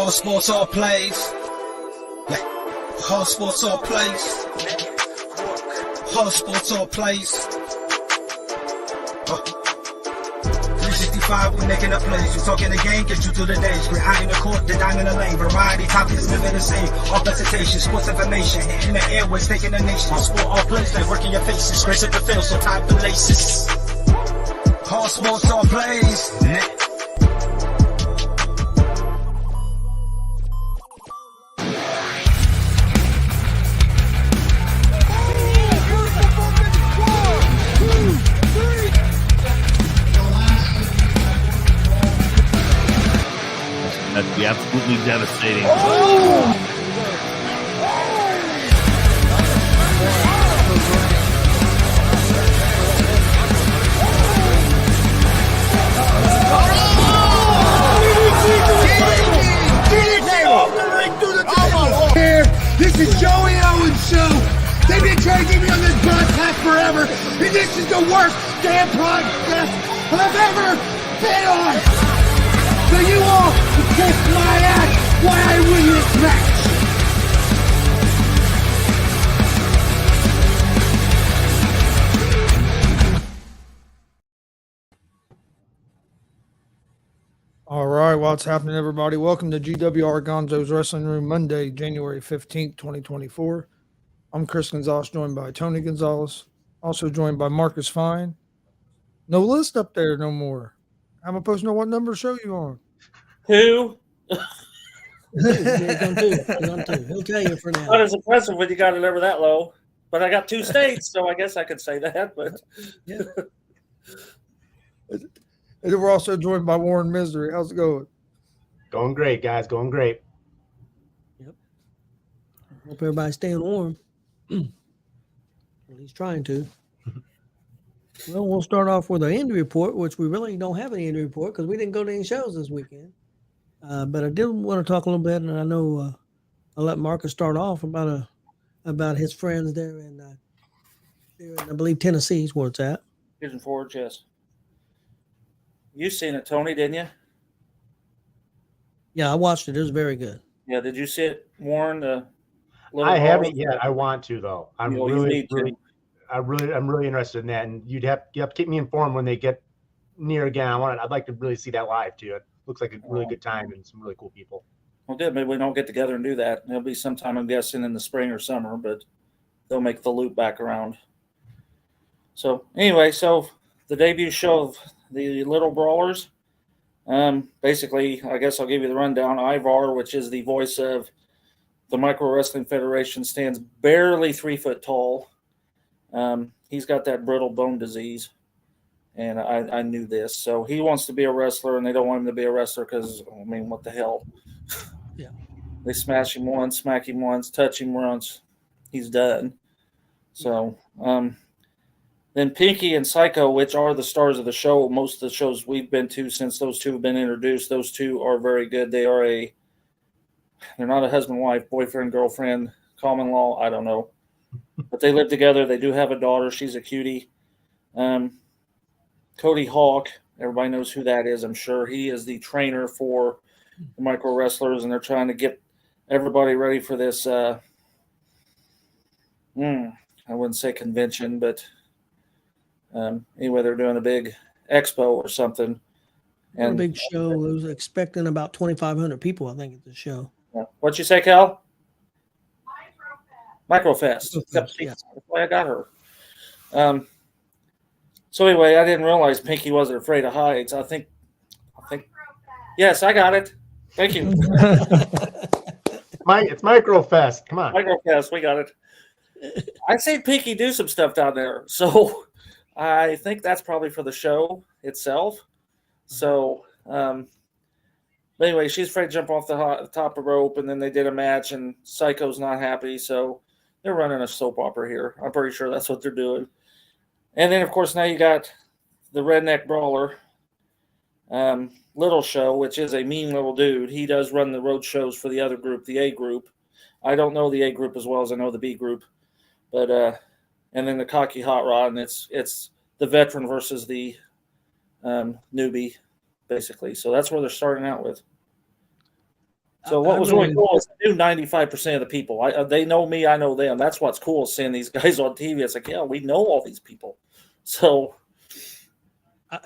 Hard sports all plays. Yeah. Hard sports all plays. Hard sports all plays. 365, we making a plays. You talking the game, get you through the days. We're high in the court, the dime in the lane. Variety topics living the same. All presentation, sports information. Hitting the airways, taking the nation. All sport, all plays, they working your faces. Grace at the field, so tie the laces. Hard sports all plays. That'd be absolutely devastating. Here, this is Joey Owens' show. They've been trying to get me on this broadcast forever, and this is the worst damn broadcast I've ever been on. So you all can kiss my ass while I win this match. All right, what's happening, everybody? Welcome to G.W.R. Gonzo'S Wrestling Room, Monday, January 15th, 2024. I'm Chris Gonzo'S, joined by Tony Gonzalez, also joined by Marcus Fine. No list up there no more. I'm supposed to know what number show you on. Who? He's on two. He'll tell you for now. Not as impressive when you got it ever that low. But I got two states, so I guess I could say that. But Yeah. And then we're also joined by Warren Misery. How's it going? Going great, guys. Going great. Yep. Hope everybody's staying warm. At least trying to. Well, we'll start off with our injury report, which we really don't have any injury report because we didn't go to any shows this weekend. But I did want to talk a little bit, and I know I'll let Marcus start off about his friends there in I believe, Tennessee is where it's at. Pigeon Forge, yes. You seen it, Tony, didn't you? Yeah, I watched it. It was very good. Yeah, did you see it, Warren? I haven't yet. I want to though. I'm You really need to. I'm really interested in that. And you have to keep me informed when they get near again. I'd like to really see that live too. It looks like a really good time and some really cool people. Well, good. Maybe we don't get together and do that. It'll be sometime, I'm guessing, in the spring or summer, but they'll make the loop back around. So anyway, the debut show of the Little Brawlers. Basically, I guess I'll give you the rundown. G.W.R, which is the voice of the Micro Wrestling Federation, stands barely 3 foot tall. He's got that brittle bone disease, and I knew this. So he wants to be a wrestler, and they don't want him to be a wrestler because, I mean, what the hell? Yeah. They smash him once, smack him once, touch him once. He's done. So then Pinky and Psycho, which are the stars of the show, most of the shows we've been to since those two have been introduced, those two are very good. They're not a husband-wife, boyfriend-girlfriend, common law, I don't know. But they live together. They do have a daughter. She's a cutie. Cody Hawk, everybody knows who that is, I'm sure. He is the trainer for the micro wrestlers, and they're trying to get everybody ready for this, I wouldn't say convention, but anyway, they're doing a big expo or something. And a big show. I was expecting about 2,500 people, I think, at the show. What'd you say, Cal? Microfest. Yeah. That's why I got her. So anyway, I didn't realize Pinky wasn't afraid of heights. I think. Yes, I got it. Thank you. It's Microfest. Come on. Microfest, we got it. I seen Pinky do some stuff down there, so I think that's probably for the show itself. So, but anyway, she's afraid to jump off the top of rope, and then they did a match, and Psycho's not happy, so they're running a soap opera here. I'm pretty sure that's what they're doing. And then, of course, now you got the Redneck Brawler, Little Show, which is a mean little dude. He does run the road shows for the other group, the A group. I don't know the A group as well as I know the B group, but and then the Cocky Hot Rod, and it's the veteran versus the newbie, basically. So that's where they're starting out with. So what was really cool is I knew 95% of the people. They know me, I know them. That's what's cool, seeing these guys on TV. It's like, yeah, we know all these people. So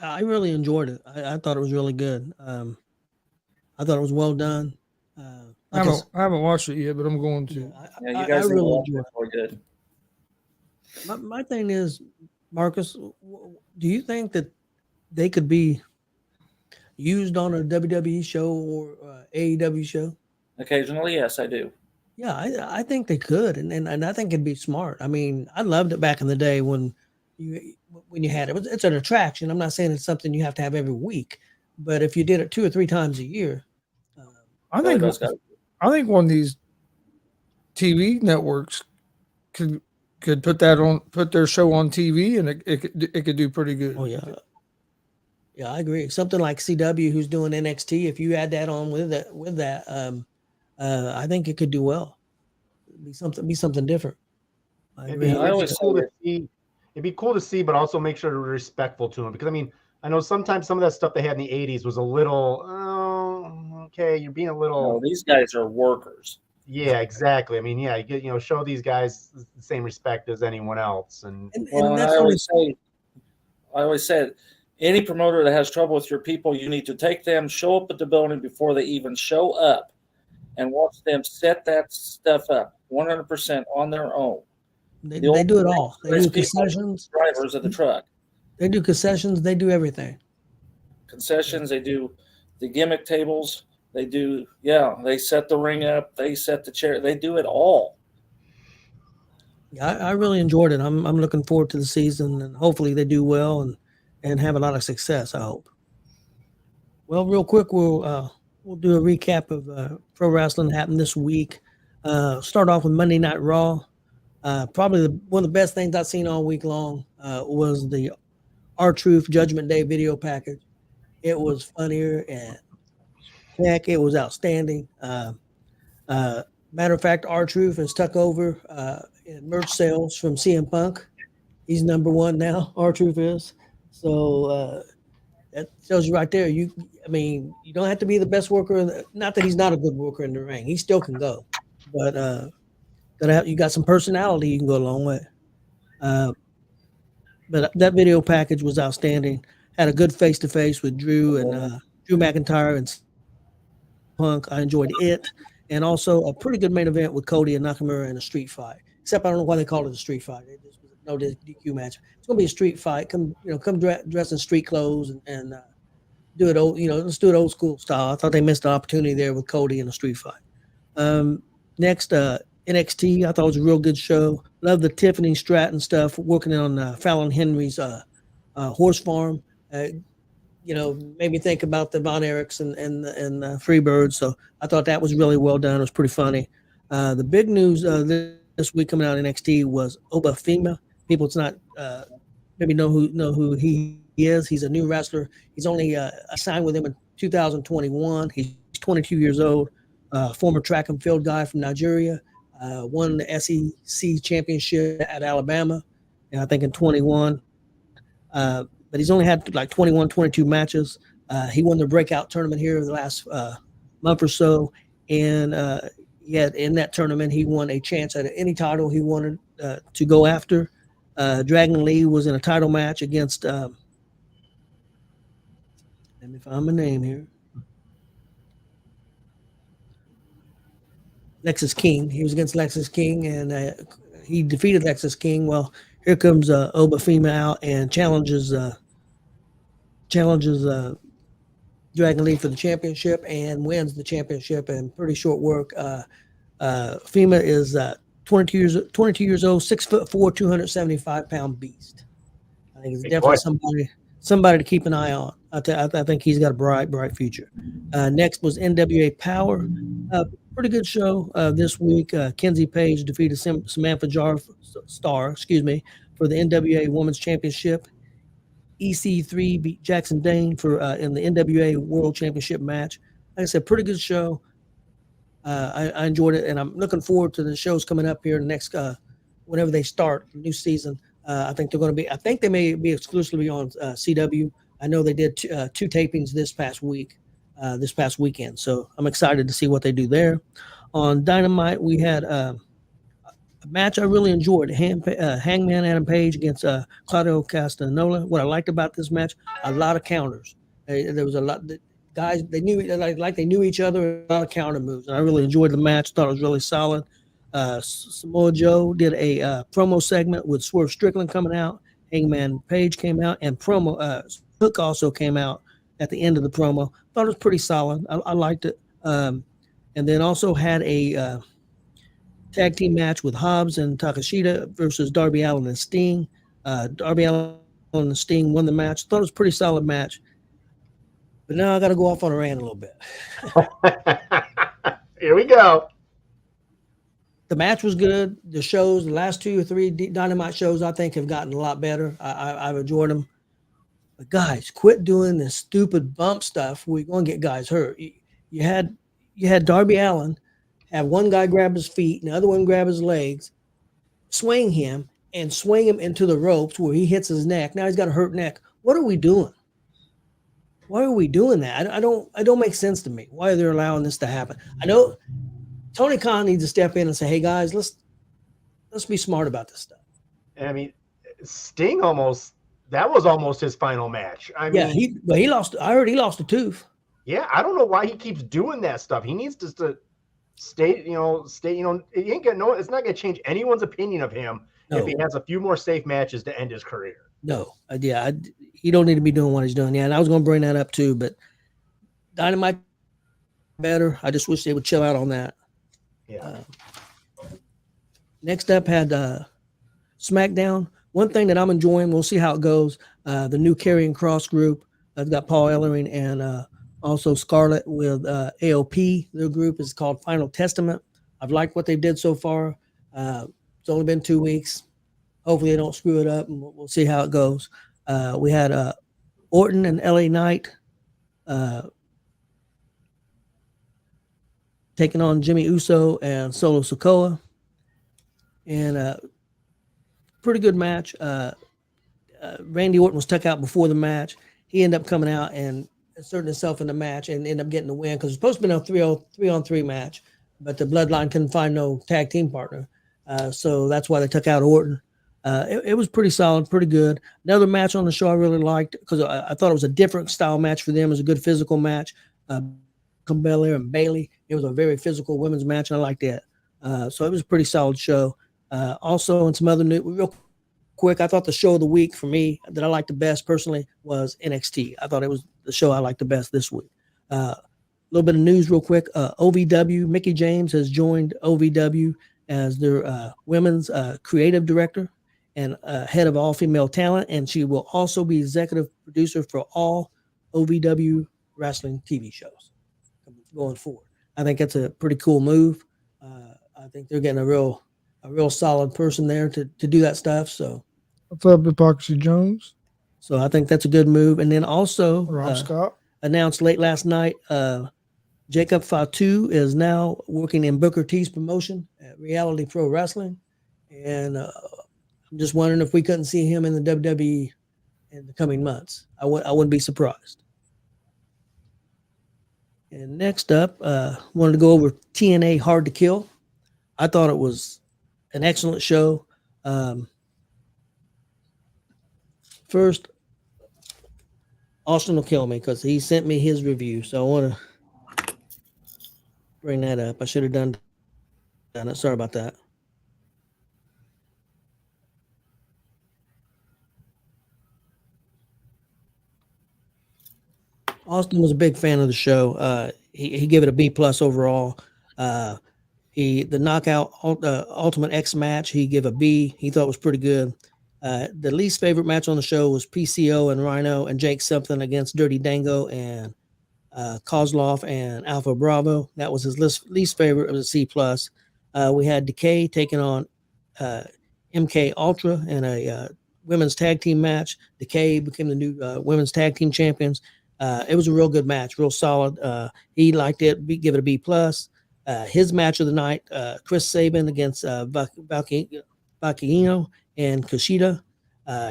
I really enjoyed it. I thought it was really good. I thought it was well done. I haven't watched it yet, but I'm going to. yeah, you guys I really enjoyed enjoyed it. Good. My thing is, Marcus, do you think that they could be used on a WWE show or AEW show? Occasionally, yes, I do. Yeah, I think they could, and I think it'd be smart. I mean, I loved it back in the day when you had it. It's an attraction. I'm not saying it's something you have to have every week, but if you did it 2 or 3 times a year, I think one of these TV networks could put their show on TV, and it could do pretty good. Oh yeah. Yeah, I agree. Something like CW, who's doing NXT, if you add that on with that, I think it could do well. Be something different. It'd be cool to see, but also make sure to be respectful to them, because I mean, I know sometimes some of that stuff they had in the '80s was a little, okay, you're being a little. No, these guys are workers. Yeah, exactly. I mean, yeah, you get, show these guys the same respect as anyone else, and I always say, any promoter that has trouble with your people, you need to take them, show up at the building before they even show up, and watch them set that stuff up 100% on their own. They do it all. They do concessions. Drivers of the truck. They do concessions. They do everything. Concessions. They do the gimmick tables. They do. Yeah, they set the ring up. They set the chair. They do it all. Yeah, I really enjoyed it. I'm looking forward to the season, and hopefully they do well and have a lot of success, I hope. Well, real quick, we'll do a recap of pro wrestling that happened this week. Start off with Monday Night Raw. Probably one of the best things I've seen all week long was the R-Truth Judgment Day video package. It was funnier and heck, it was outstanding. Matter of fact, R-Truth has took over in merch sales from CM Punk. He's number 1 now, R-Truth is. So that tells you right there. You don't have to be the best worker. Not that he's not a good worker in the ring. He still can go, but you got some personality. You can go a long way. But that video package was outstanding. Had a good face-to-face with Drew and Drew McIntyre and Punk. I enjoyed it, and also a pretty good main event with Cody and Nakamura in a street fight. Except I don't know why they called it a street fight. It just was no DQ match. It's gonna be a street fight. Come dress in street clothes and do it old. Let's do it old school style. I thought they missed the opportunity there with Cody in a street fight. Next, NXT. I thought it was a real good show. Love the Tiffany Stratton stuff. Working on Fallon Henry's horse farm. Made me think about the Von Erichs and Freebirds. So I thought that was really well done. It was pretty funny. The big news this week coming out of NXT was Obafemi. People it's not maybe know who he is. He's a new wrestler. He's only signed with him in 2021. He's 22 years old. Former track and field guy from Nigeria. Won the SEC championship at Alabama, and I think in 21. But he's only had like 21, 22 matches. He won the breakout tournament here the last month or so. And in that tournament, he won a chance at any title he wanted to go after. Dragon Lee was in a title match against, let me find my name here. Lexus King. He was against Lexus King, and he defeated Lexus King. Well, here comes Obafemi out and challenges Dragon Lee for the championship and wins the championship in pretty short work. FEMA is 22 years old, 6'4", 275-pound beast. I think it's definitely somebody to keep an eye on. I think he's got a bright future. Next was NWA Power. Pretty good show this week. Kenzie Page defeated Samantha Starr, for the NWA Women's Championship. EC3 beat Jackson Dane for in the NWA World Championship match. Like I said, pretty good show. I enjoyed it, and I'm looking forward to the shows coming up here in the next whenever they start the new season. I think they're going to be. I think they may be exclusively on CW. I know they did two tapings this past week. this past weekend. So I'm excited to see what they do there. On Dynamite, we had a match I really enjoyed. Hangman Adam Page against Claudio Castagnoli. What I liked about this match, a lot of counters. There was a lot. Guys, they knew like they knew each other. A lot of counter moves, and I really enjoyed the match. Thought it was really solid. Samoa Joe did a promo segment with Swerve Strickland coming out. Hangman Page came out, and Hook also came out at the end of the promo. Thought it was pretty solid. I liked it. And then also had a tag team match with Hobbs and Takashita versus Darby Allin and Sting. Darby Allin and Sting won the match. Thought it was a pretty solid match. But now I got to go off on a rant a little bit. Here we go. The match was good. The shows, the last 2 or 3 Dynamite shows, I think have gotten a lot better. I've enjoyed them. But guys, quit doing this stupid bump stuff. We're going to get guys hurt. You had Darby Allin have one guy grab his feet and the other one grab his legs, swing him into the ropes where he hits his neck. Now he's got a hurt neck. What are we doing? Why are we doing that? I don't make sense to me. Why are they allowing this to happen? I know Tony Khan needs to step in and say, "Hey guys, let's be smart about this stuff." I mean, Sting that was almost his final match. I mean, he lost. I heard he lost a tooth. Yeah, I don't know why he keeps doing that stuff. He needs to stay. He ain't gonna it's not gonna change anyone's opinion of him if he has a few more safe matches to end his career. No, he don't need to be doing what he's doing. Yeah, and I was going to bring that up too, but Dynamite better. I just wish they would chill out on that. Yeah. Next up had SmackDown. One thing that I'm enjoying, we'll see how it goes. The new Karrion Kross group. I've got Paul Ellering and also Scarlett with AOP. Their group is called Final Testament. I've liked what they did so far. It's only been 2 weeks. Hopefully they don't screw it up, and we'll see how it goes. We had Orton and LA Knight taking on Jimmy Uso and Solo Sikoa. And pretty good match. Randy Orton was took out before the match. He ended up coming out and asserting himself in the match and ended up getting the win because it was supposed to be a 3-on-3 match, but the Bloodline couldn't find no tag team partner. So that's why they took out Orton. It was pretty solid, pretty good. Another match on the show I really liked because I thought it was a different style match for them. It was a good physical match. Belair and Bayley. It was a very physical women's match, and I liked that. So it was a pretty solid show. Also, in some other news, real quick, I thought the show of the week for me that I liked the best personally was NXT. I thought it was the show I liked the best this week. A little bit of news real quick. OVW, Mickie James has joined OVW as their women's creative director and head of all female talent, and she will also be executive producer for all OVW wrestling TV shows going forward. I think that's a pretty cool move. I think they're getting a real solid person there to do that stuff. So, what's up, Hypocrisy Jones? So I think that's a good move. And then also Rob Scott announced late last night, Jacob Fatu is now working in Booker T's promotion at Reality Pro Wrestling, and I'm just wondering if we couldn't see him in the WWE in the coming months. I wouldn't be surprised. And next up, wanted to go over TNA Hard to Kill. I thought it was an excellent show. First, Austin will kill me because he sent me his review, so I want to bring that up. I should have done it. Sorry about that. Austin was a big fan of the show. He gave it a B+ overall. The Knockout Ultimate X match, he gave a B. He thought it was pretty good. The least favorite match on the show was PCO and Rhino and Jake something against Dirty Dango and Kozlov and Alpha Bravo. That was his least favorite. It was a C+. We had Decay taking on MK Ultra in a women's tag team match. Decay became the new women's tag team champions. It was a real good match, real solid. He liked it. Give it a B+. His match of the night, Chris Sabin against Valkyino and Kushida.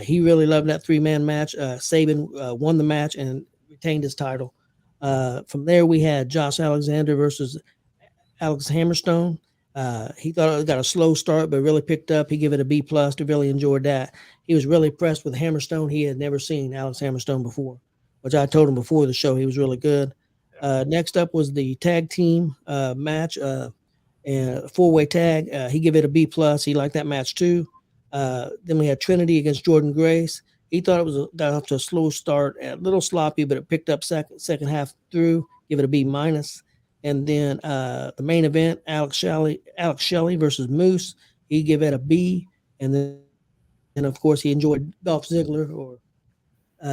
He really loved that 3-man match. Sabin won the match and retained his title. From there, we had Josh Alexander versus Alex Hammerstone. He thought it got a slow start, but really picked up. He gave it a B plus. He really enjoyed that. He was really impressed with Hammerstone. He had never seen Alex Hammerstone before, which I told him before the show. He was really good. Next up was the tag team match, and four-way tag. He gave it a B plus. He liked that match too. Then we had Trinity against Jordan Grace. He thought it was got off to a slow start, a little sloppy, but it picked up second half through. Give it a B minus. And then the main event, Alex Shelley versus Moose. He gave it a B. And then, of course, he enjoyed Dolph Ziggler or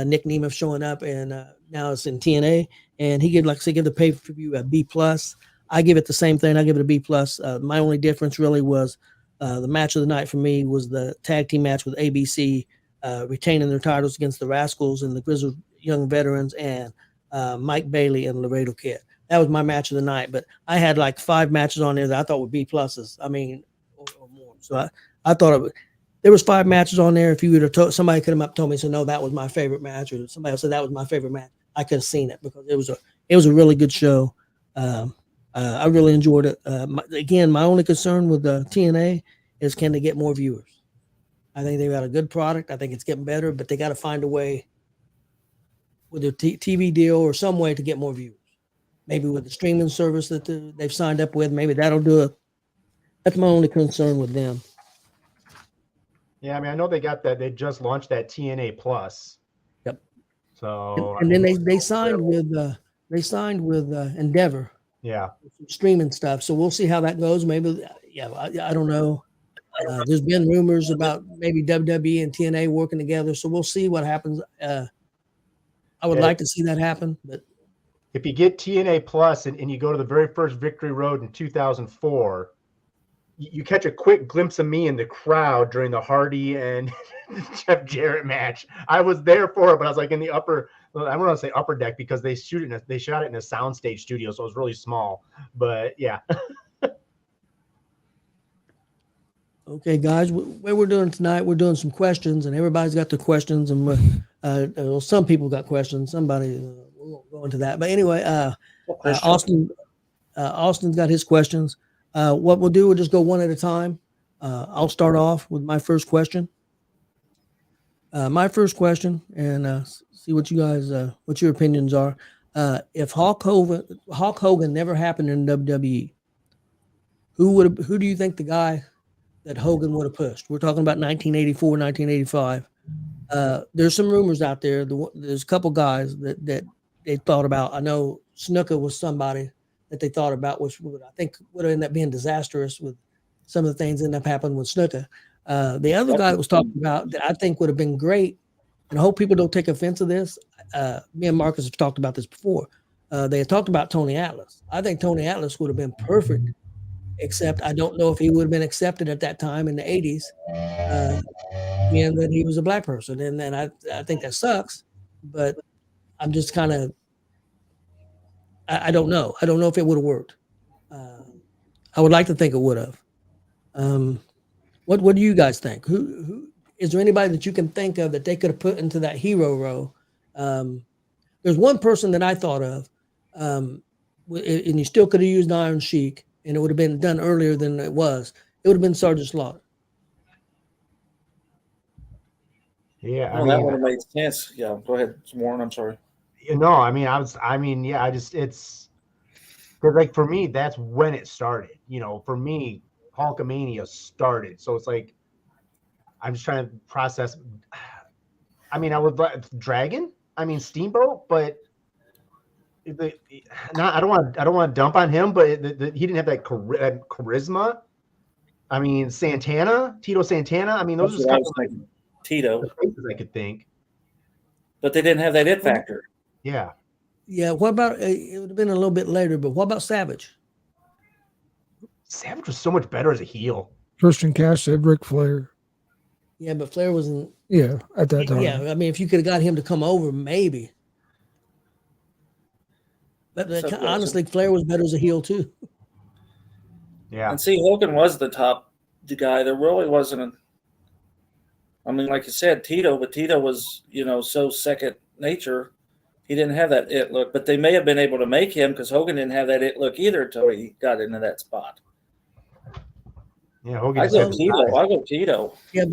Nick Nemeth showing up, and now it's in TNA. And he gave, like I said, give the pay-per-view a B plus. I give it the same thing. I give it a B plus. My only difference really was the match of the night for me was the tag team match with ABC retaining their titles against the Rascals and the Grizzled Young Veterans and Mike Bailey and Laredo Kid. That was my match of the night. But I had like 5 matches on there that I thought were B pluses. I mean, or more. So I thought there was 5 matches on there. If you would have told somebody could have told me, so no, that was my favorite match, or somebody else said that was my favorite match, I could have seen it because it was a really good show. I really enjoyed it. Again, my only concern with the TNA is can they get more viewers? I think they've got a good product. I think it's getting better, but they got to find a way with their TV deal or some way to get more viewers. Maybe with the streaming service that they've signed up with, maybe that'll do it. That's my only concern with them. Yeah, I mean, I know they got that. They just launched that TNA Plus. Yep. So and then they signed with Endeavor. Yeah. Streaming stuff. So we'll see how that goes. Maybe, yeah, I don't know. There's been rumors about maybe WWE and TNA working together. So we'll see what happens. I would like to see that happen, but if you get TNA Plus and you go to the very first Victory Road in 2004, you catch a quick glimpse of me in the crowd during the Hardy and Jeff Jarrett match. I was there for it, but I was like in the upper, I don't want to say upper deck because they shot it in a soundstage studio, so it was really small. But yeah. Okay, guys, what we're doing tonight, we're doing some questions, and everybody's got their questions, and some people got questions. Somebody we won't go into that, but anyway, Austin's got his questions. What we'll do, we'll just go one at a time. I'll start off with my first question. My first question, and see what you guys, what your opinions are. If Hulk Hogan never happened in WWE, who do you think the guy that Hogan would have pushed? We're talking about 1984, 1985. There's some rumors out there. There's a couple guys that they thought about. I know Snuka was somebody that they thought about, which I think would have ended up being disastrous with some of the things that ended up happening with Snuka. The other guy that was talking about that I think would have been great, and I hope people don't take offense to this. Me and Marcus have talked about this before. They had talked about Tony Atlas. I think Tony Atlas would have been perfect, except I don't know if he would have been accepted at that time in the 80s, and that he was a black person. And then I think that sucks, but I'm just kind of, I don't know. I don't know if it would have worked. I would like to think it would have. What do you guys think? Who is there anybody that you can think of that they could have put into that hero row? There's one person that I thought of, and you still could have used Iron Sheik, and it would have been done earlier than it was. It would have been Sergeant Slaughter. Yeah, that would have made sense. Yeah, go ahead, Warren. I'm sorry. It's like for me, that's when it started. For me, Hulkamania started. So it's like, I'm just trying to process. I would Dragon. Steamboat, but I don't want to dump on him, but he didn't have that charisma. Santana, Tito Santana. Those are Tito. The faces I could think, but they didn't have that it factor. Yeah. Yeah. What about it? Would have been a little bit later, but what about Savage? Savage was so much better as a heel. Christian Cash said Ric Flair. Yeah, but Flair wasn't. Yeah, at that time. Yeah, if you could have got him to come over, maybe. But honestly, Flair was better as a heel too. Yeah. And see, Hogan was the guy. There really wasn't like you said, Tito, but Tito was, so second nature He didn't have that it look, but they may have been able to make him because Hogan didn't have that it look either until he got into that spot. Yeah, I Hogan. go Tito. I go Tito. Yeah,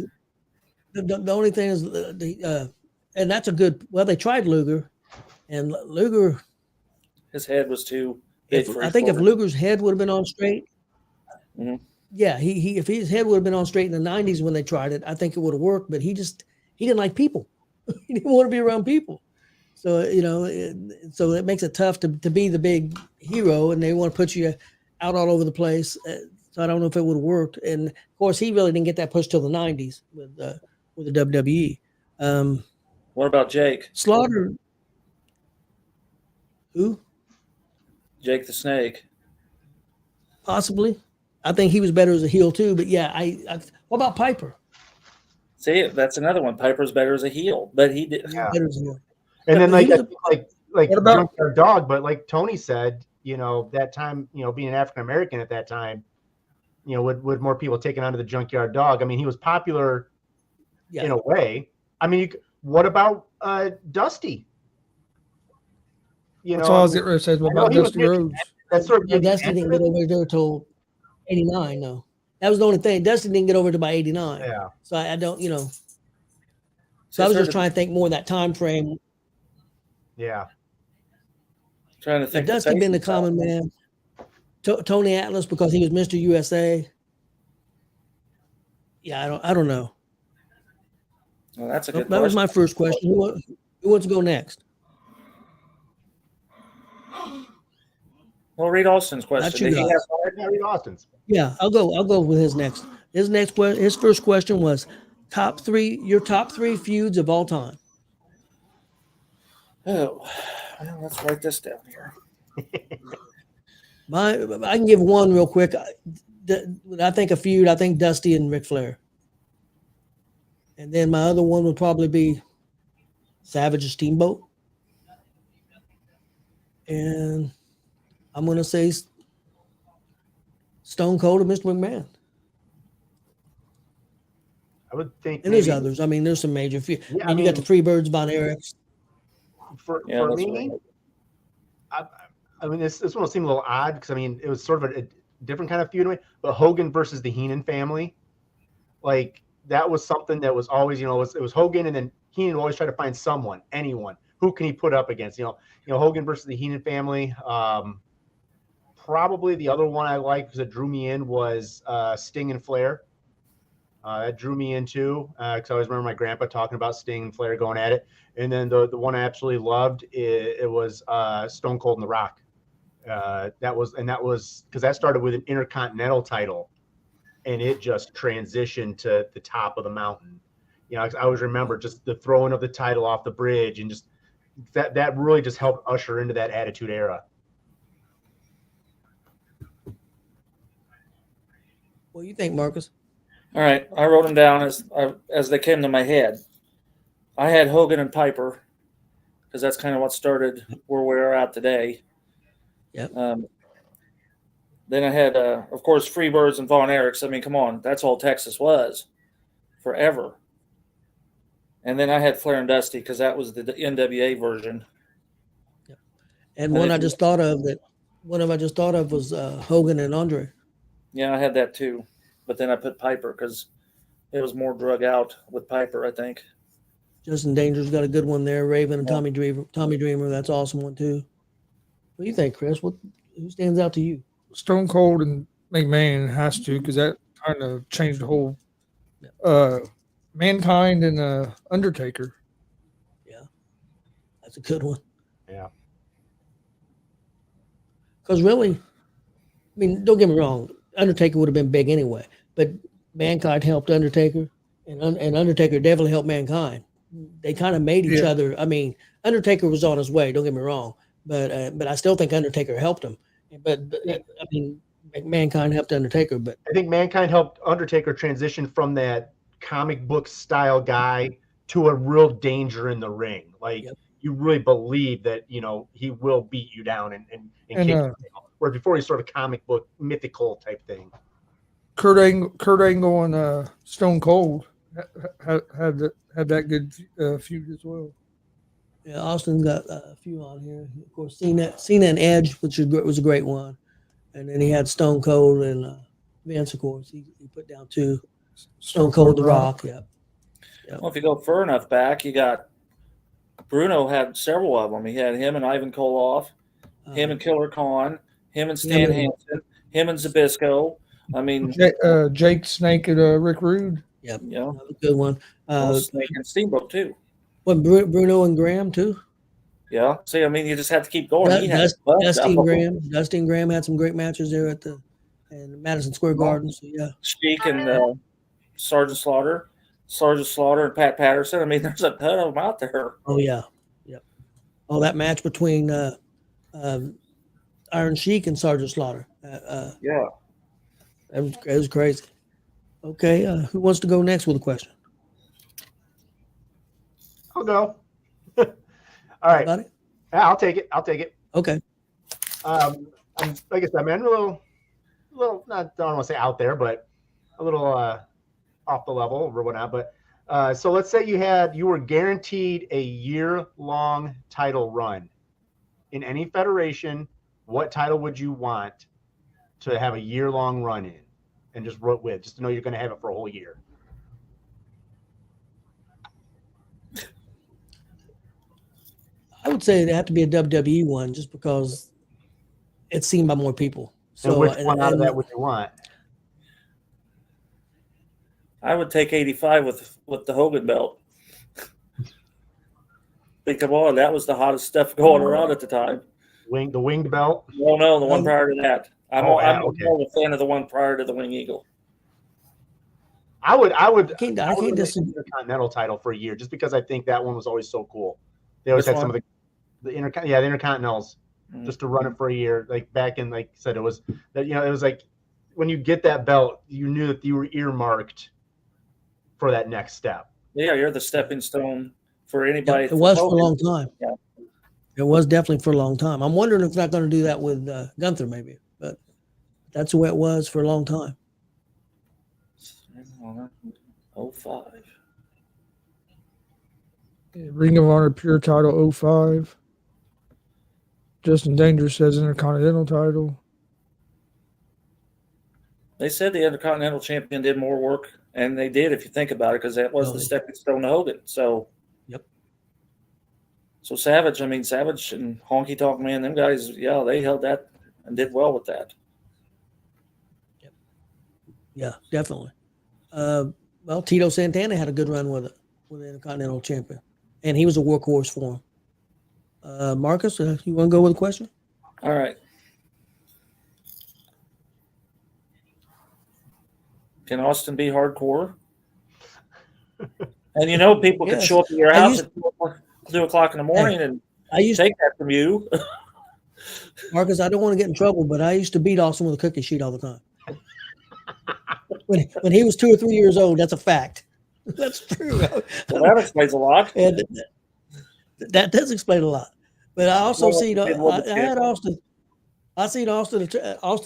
the only thing is and that's a good. Well, they tried Luger, and Luger. His head was too big If, for I his think if forward. Luger's head would have been on straight, Mhm. yeah, if his head would have been on straight in the '90s when they tried it, I think it would have worked. But he didn't like people. He didn't want to be around people. So so it makes it tough to be the big hero, and they want to put you out all over the place. So I don't know if it would have worked. And of course, he really didn't get that push till the '90s with the WWE. What about Jake? Slaughter, who Jake the Snake. possibly? I think he was better as a heel too. But yeah, what about Piper? See, that's another one. Piper's better as a heel, but he did. Yeah. Better as a heel. And then He was like What about- Junkyard Dog, but like Tony said, that time, being an African American at that time, with more people taking onto the Junkyard Dog. I mean, he was popular Yeah. in a way. I mean, what about Dusty? That's all I was getting ready to say I know about he was Dusty good. Rhodes. That's sort of Yeah, Dusty didn't get over there till '89. No, that was the only thing. Dusty didn't get over to by '89. Yeah. So I don't, So I was just trying to think more of that time frame. Yeah. Trying to If think. Dusty been the common man, Tony Atlas because he was Mr. USA. Yeah, I don't know. Well, that's a That good. was question. my first question. Who wants to go next? Well, Reed Austin's question. That's you Did he guys. have Reed Austin's. Yeah, I'll go with his next. His first question was your top three feuds of all time. Oh, well, let's write this down here. I can give one real quick. I think a feud. I think Dusty and Ric Flair. And then my other one would probably be Savage and Steamboat. And I'm going to say Stone Cold and Mr. McMahon. I would think. And there's maybe- others. I mean, there's some major feuds. Yeah, you got the Freebirds, Von Erichs. For that's me, right. I mean, this one will seem a little odd because I mean, it was sort of a different kind of feud, anyway, but Hogan versus the Heenan family, like that was something that was always, it was Hogan, and then Heenan always tried to find anyone who can he put up against, Hogan versus the Heenan family. Probably the other one I liked because it drew me in was Sting and Flair. That drew me in too, because I always remember my grandpa talking about Sting and Flair going at it. And then the one I absolutely loved, it was Stone Cold and The Rock. That was because that started with an Intercontinental title, and it just transitioned to the top of the mountain. I always remember just the throwing of the title off the bridge, and just that really just helped usher into that Attitude Era. What do you think, Marcus? All right, I wrote them down as they came to my head. I had Hogan and Piper because that's kind of what started where we're at today. Yep. Then I had, of course, Freebirds and Von Erichs. I mean, come on, that's all Texas was forever. And then I had Flair and Dusty because that was the NWA version. Yep. And one I just thought of was Hogan and Andre. Yeah, I had that too. But then I put Piper because it was more drug out with Piper, I think. Justin Danger's got a good one there. Raven and Tommy Dreamer, that's an awesome one too. What do you think, Chris? Who stands out to you? Stone Cold and McMahon has to, because that kind of changed the whole Mankind and Undertaker. Yeah, that's a good one. Yeah. Because really, I mean, don't get me wrong, Undertaker would have been big anyway, but Mankind helped Undertaker, and Undertaker definitely helped Mankind. They kind of made each other. I mean, Undertaker was on his way. Don't get me wrong, but I still think Undertaker helped him. But I mean, Mankind helped Undertaker. But I think Mankind helped Undertaker transition from that comic book style guy to a real danger in the ring. Like you really believe that he will beat you down and kick you. Where before he's sort of comic book mythical type thing. Kurt Angle and Stone Cold had that good feud as well. Yeah, Austin's got a few on here. Of course, Cena and Edge, which was a great one. And then he had Stone Cold and Vince, of course. He put down 2. Stone Cold, The Rock. Yep. Well, if you go far enough back, you got Bruno had several of them. He had him and Ivan Koloff, him and Killer Khan, him and Stan Hansen, him and Zabisco. I mean, Jake Snake and Rick Rude. Yep. Yeah. Another good one. Snake and Steamboat too. What, Bruno and Graham too? Yeah. See, I mean, you just have to keep going. Dusty Graham had some great matches there at Madison Square Garden. So yeah. Sheik and Sergeant Slaughter and Pat Patterson. I mean, there's a ton of them out there. Oh yeah. Yep. Oh, that match between Iron Sheik and Sergeant Slaughter. Yeah. It was crazy. Okay, who wants to go next with a question? I'll go. All right. Anybody? Yeah, I'll take it. Okay. I'm, like I said, man, a little, not, don't want to say out there, but a little off the level or whatnot. But so let's say you were guaranteed a year-long title run in any federation. What title would you want to have a year-long run in, and just to know you're going to have it for a whole year? I would say it'd have to be a WWE one, just because it's seen by more people. So, and which one out of that would you want? I would take 85 with the Hogan belt. Come on, that was the hottest stuff going around at the time. The winged belt? No, the one prior to that. I'm more of a fan of the one prior to the Wing Eagle. I would can't disagree. The Intercontinental title for a year, just because I think that one was always so cool. They always had some of the Intercontinentals, just to run it for a year. Like back in, like I said, it was that, it was like when you get that belt, you knew that you were earmarked for that next step. Yeah, you're the stepping stone for anybody. It was for a long time. Yeah. It was definitely for a long time. I'm wondering if they're not going to do that with Gunther, maybe, but that's the way it was for a long time. 05. Ring of Honor Pure title 05. Justin Danger says Intercontinental title. They said the Intercontinental Champion did more work, and they did if you think about it, because that was the stepping stone to Hogan. So, yep. So Savage and Honky Tonk Man, them guys, yeah, they held that and did well with that. Yep. Yeah, definitely. Well, Tito Santana had a good run with the Intercontinental Champion, and he was a workhorse for him. Marcus, you want to go with a question? All right. Can Austin be hardcore? And people can show up at your house at 2 o'clock in the morning and take that from you. Marcus, I don't want to get in trouble, but I used to beat Austin with a cookie sheet all the time. When he was 2 or 3 years old, that's a fact. That's true. Well, that explains a lot. And that does explain a lot. But I also seen I had Austin. I seen Austin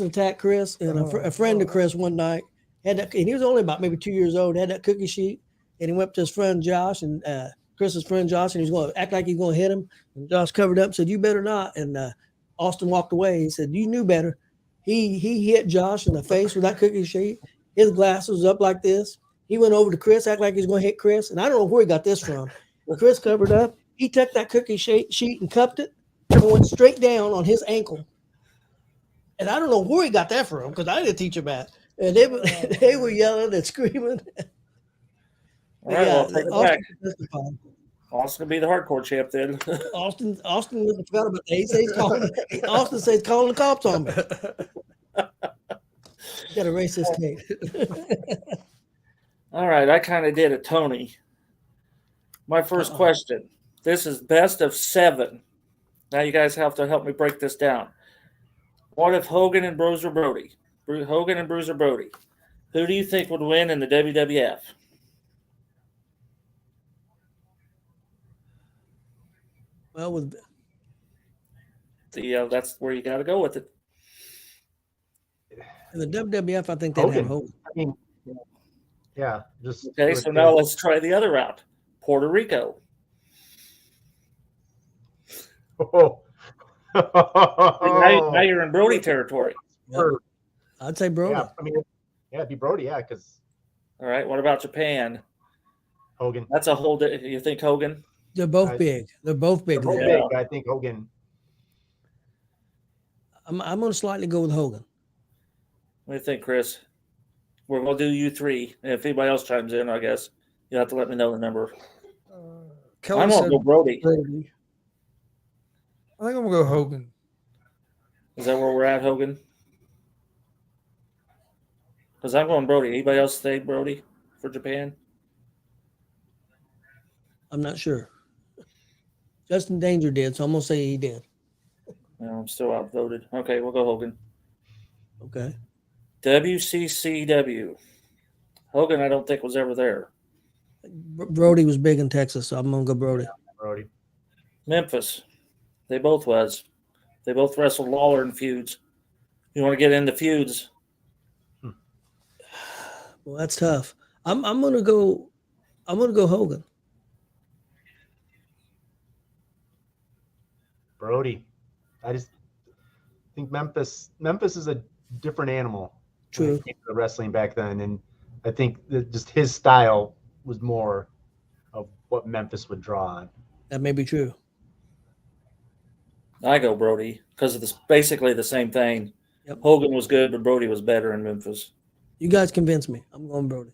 attack Chris, and a friend of Chris one night and he was only about maybe 2 years old. Had that cookie sheet, and he went up to his friend Josh and Chris's friend Josh, and he was going to act like he's going to hit him. And Josh covered up and said, "You better not." And Austin walked away. He said, "You knew better." He hit Josh in the face with that cookie sheet. His glasses was up like this. He went over to Chris, acted like he was going to hit Chris. And I don't know where he got this from. Chris covered up. He took that cookie sheet and cupped it and went straight down on his ankle. And I don't know where he got that from, because I didn't teach him that. And they were yelling and screaming. All right, well, take it back. Austin will be the hardcore champ then. Austin forgot about that. Austin says calling the cops on me. Got to erase this tape. All right, I kind of did it, Tony. My first question. This is best of 7. Now you guys have to help me break this down. What if Hogan and Bruiser Brody? Hogan and Bruiser Brody. Who do you think would win in the WWF? Well, with that's where you got to go with it. In the WWF, I think they'd have Hogan. I mean, yeah. Just okay. So now let's try the other route. Puerto Rico. Oh. Now you're in Brody territory. Yep. I'd say Brody. Yeah, I mean, yeah, it'd be Brody, yeah, because All right. What about Japan? Hogan. That's a whole. You think Hogan? They're both big. They're both big. They're both there. big. I think Hogan. I'm going to slightly go with Hogan. What do you think, Chris? We're gonna do you three. And if anybody else chimes in, I guess you'll have to let me know the number. Kelly I'm gonna said go Brody. Brody. I think I'm gonna go Hogan. Is that where we're at, Hogan? Because I'm going Brody. Anybody else say Brody for Japan? I'm not sure. Justin Danger did, so I'm going to say he did. No, I'm still outvoted. Okay, we'll go Hogan. Okay. WCCW. Hogan, I don't think was ever there. Brody was big in Texas, so I'm going to go Brody. Brody. Memphis. They both was. They both wrestled Lawler in feuds. You want to get into feuds? Well, that's tough. I'm going to go Hogan. Brody. I just think Memphis is a different animal. when True. it came to the wrestling back then, and I think that just his style was more of what Memphis would draw on. That may be true. I go Brody because it's basically the same thing. Yep. Hogan was good, but Brody was better in Memphis. You guys convinced me. I'm going Brody.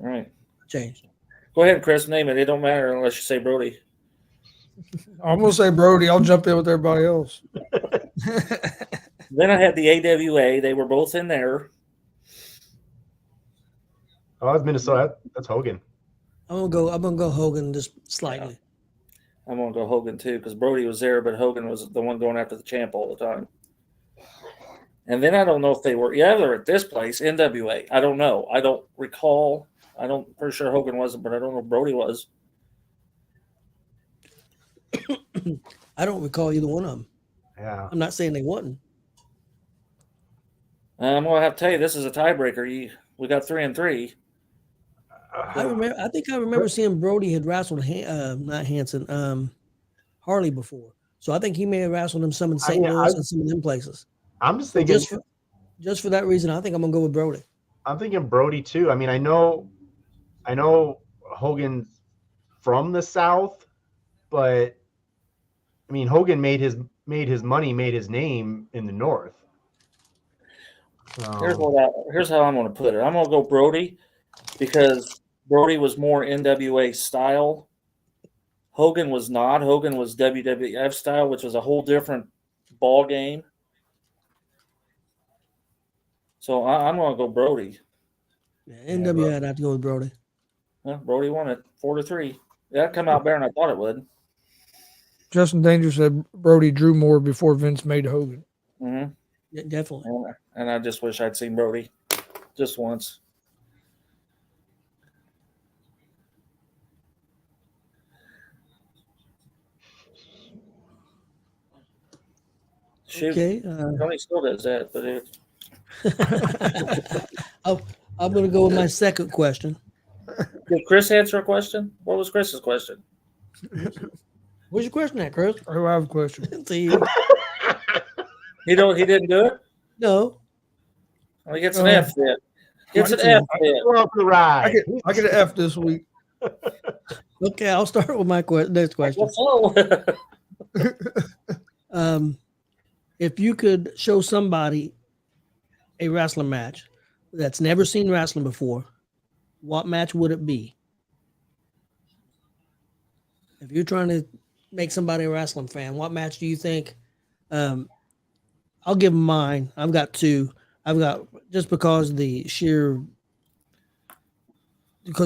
All right. Changed. Go ahead, Chris. Name it. It don't matter unless you say Brody. I'm gonna say Brody. I'll jump in with everybody else. Then I had the AWA. They were both in there. Oh, that's Minnesota. That's Hogan. I'm gonna go Hogan just slightly. I'm going to go Hogan too because Brody was there, but Hogan was the one going after the champ all the time. And then I don't know if they were. Yeah, they're at this place, NWA. I don't know. I don't recall. I don't. For sure Hogan wasn't, but I don't know if Brody was. I don't recall either one of them. Yeah. I'm not saying they wasn't. I'm going to have to tell you, this is a tiebreaker. We got 3-3. I think I remember seeing Brody had wrestled not Hanson, Harley before. So I think he may have wrestled him some in St. Louis and some of them places. I'm just thinking Just for that reason, I think I'm gonna go with Brody. I'm thinking Brody too. I mean, I know Hogan's from the South, but I mean Hogan made his money, made his name in the North. Here's how I'm going to put it. I'm going to go Brody because Brody was more NWA style. Hogan was not. Hogan was WWF style, which was a whole different ball game. So I'm going to go Brody. Yeah, NWA, I'd have to go with Brody. Well, Brody won it 4-3. That come out better than I thought it would. Justin Danger said Brody drew more before Vince made Hogan. Mm-hmm. Yeah, definitely. And I just wish I'd seen Brody just once. Shoot. Okay. Tony still does that, but I'm going to go with my second question. did Chris answer a question? What was Chris's question? What's your question at, Chris? I have a question. See, He didn't do it? no. Well, he gets an F then. Gets an F then. Go up the ride. I get an F this week. Okay, I'll start with my next question. Well, If you could show somebody a wrestling match that's never seen wrestling before, what match would it be? If you're trying to make somebody a wrestling fan, what match do you think? I'll give them mine. I've got two. I've got just because because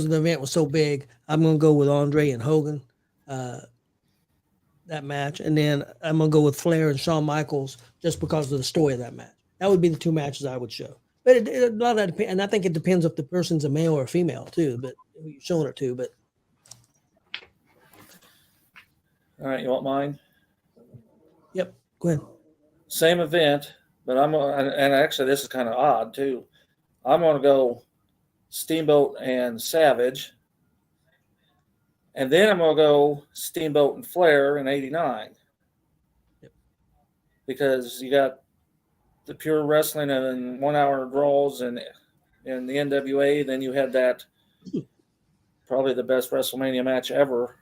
the event was so big, I'm going to go with Andre and Hogan, that match. And then I'm going to go with Flair and Shawn Michaels just because of the story of that match. That would be the two matches I would show. But a lot of that depends, and I think it depends if the person's a male or a female too, but who you're showing it to. But all right, you want mine? yep, go ahead. Same event, but and actually this is kind of odd too. I'm going to go Steamboat and Savage, and then I'm going to go Steamboat and Flair in '89. because you got the pure wrestling and 1 hour draws and in the NWA. Then you had that probably the best WrestleMania match ever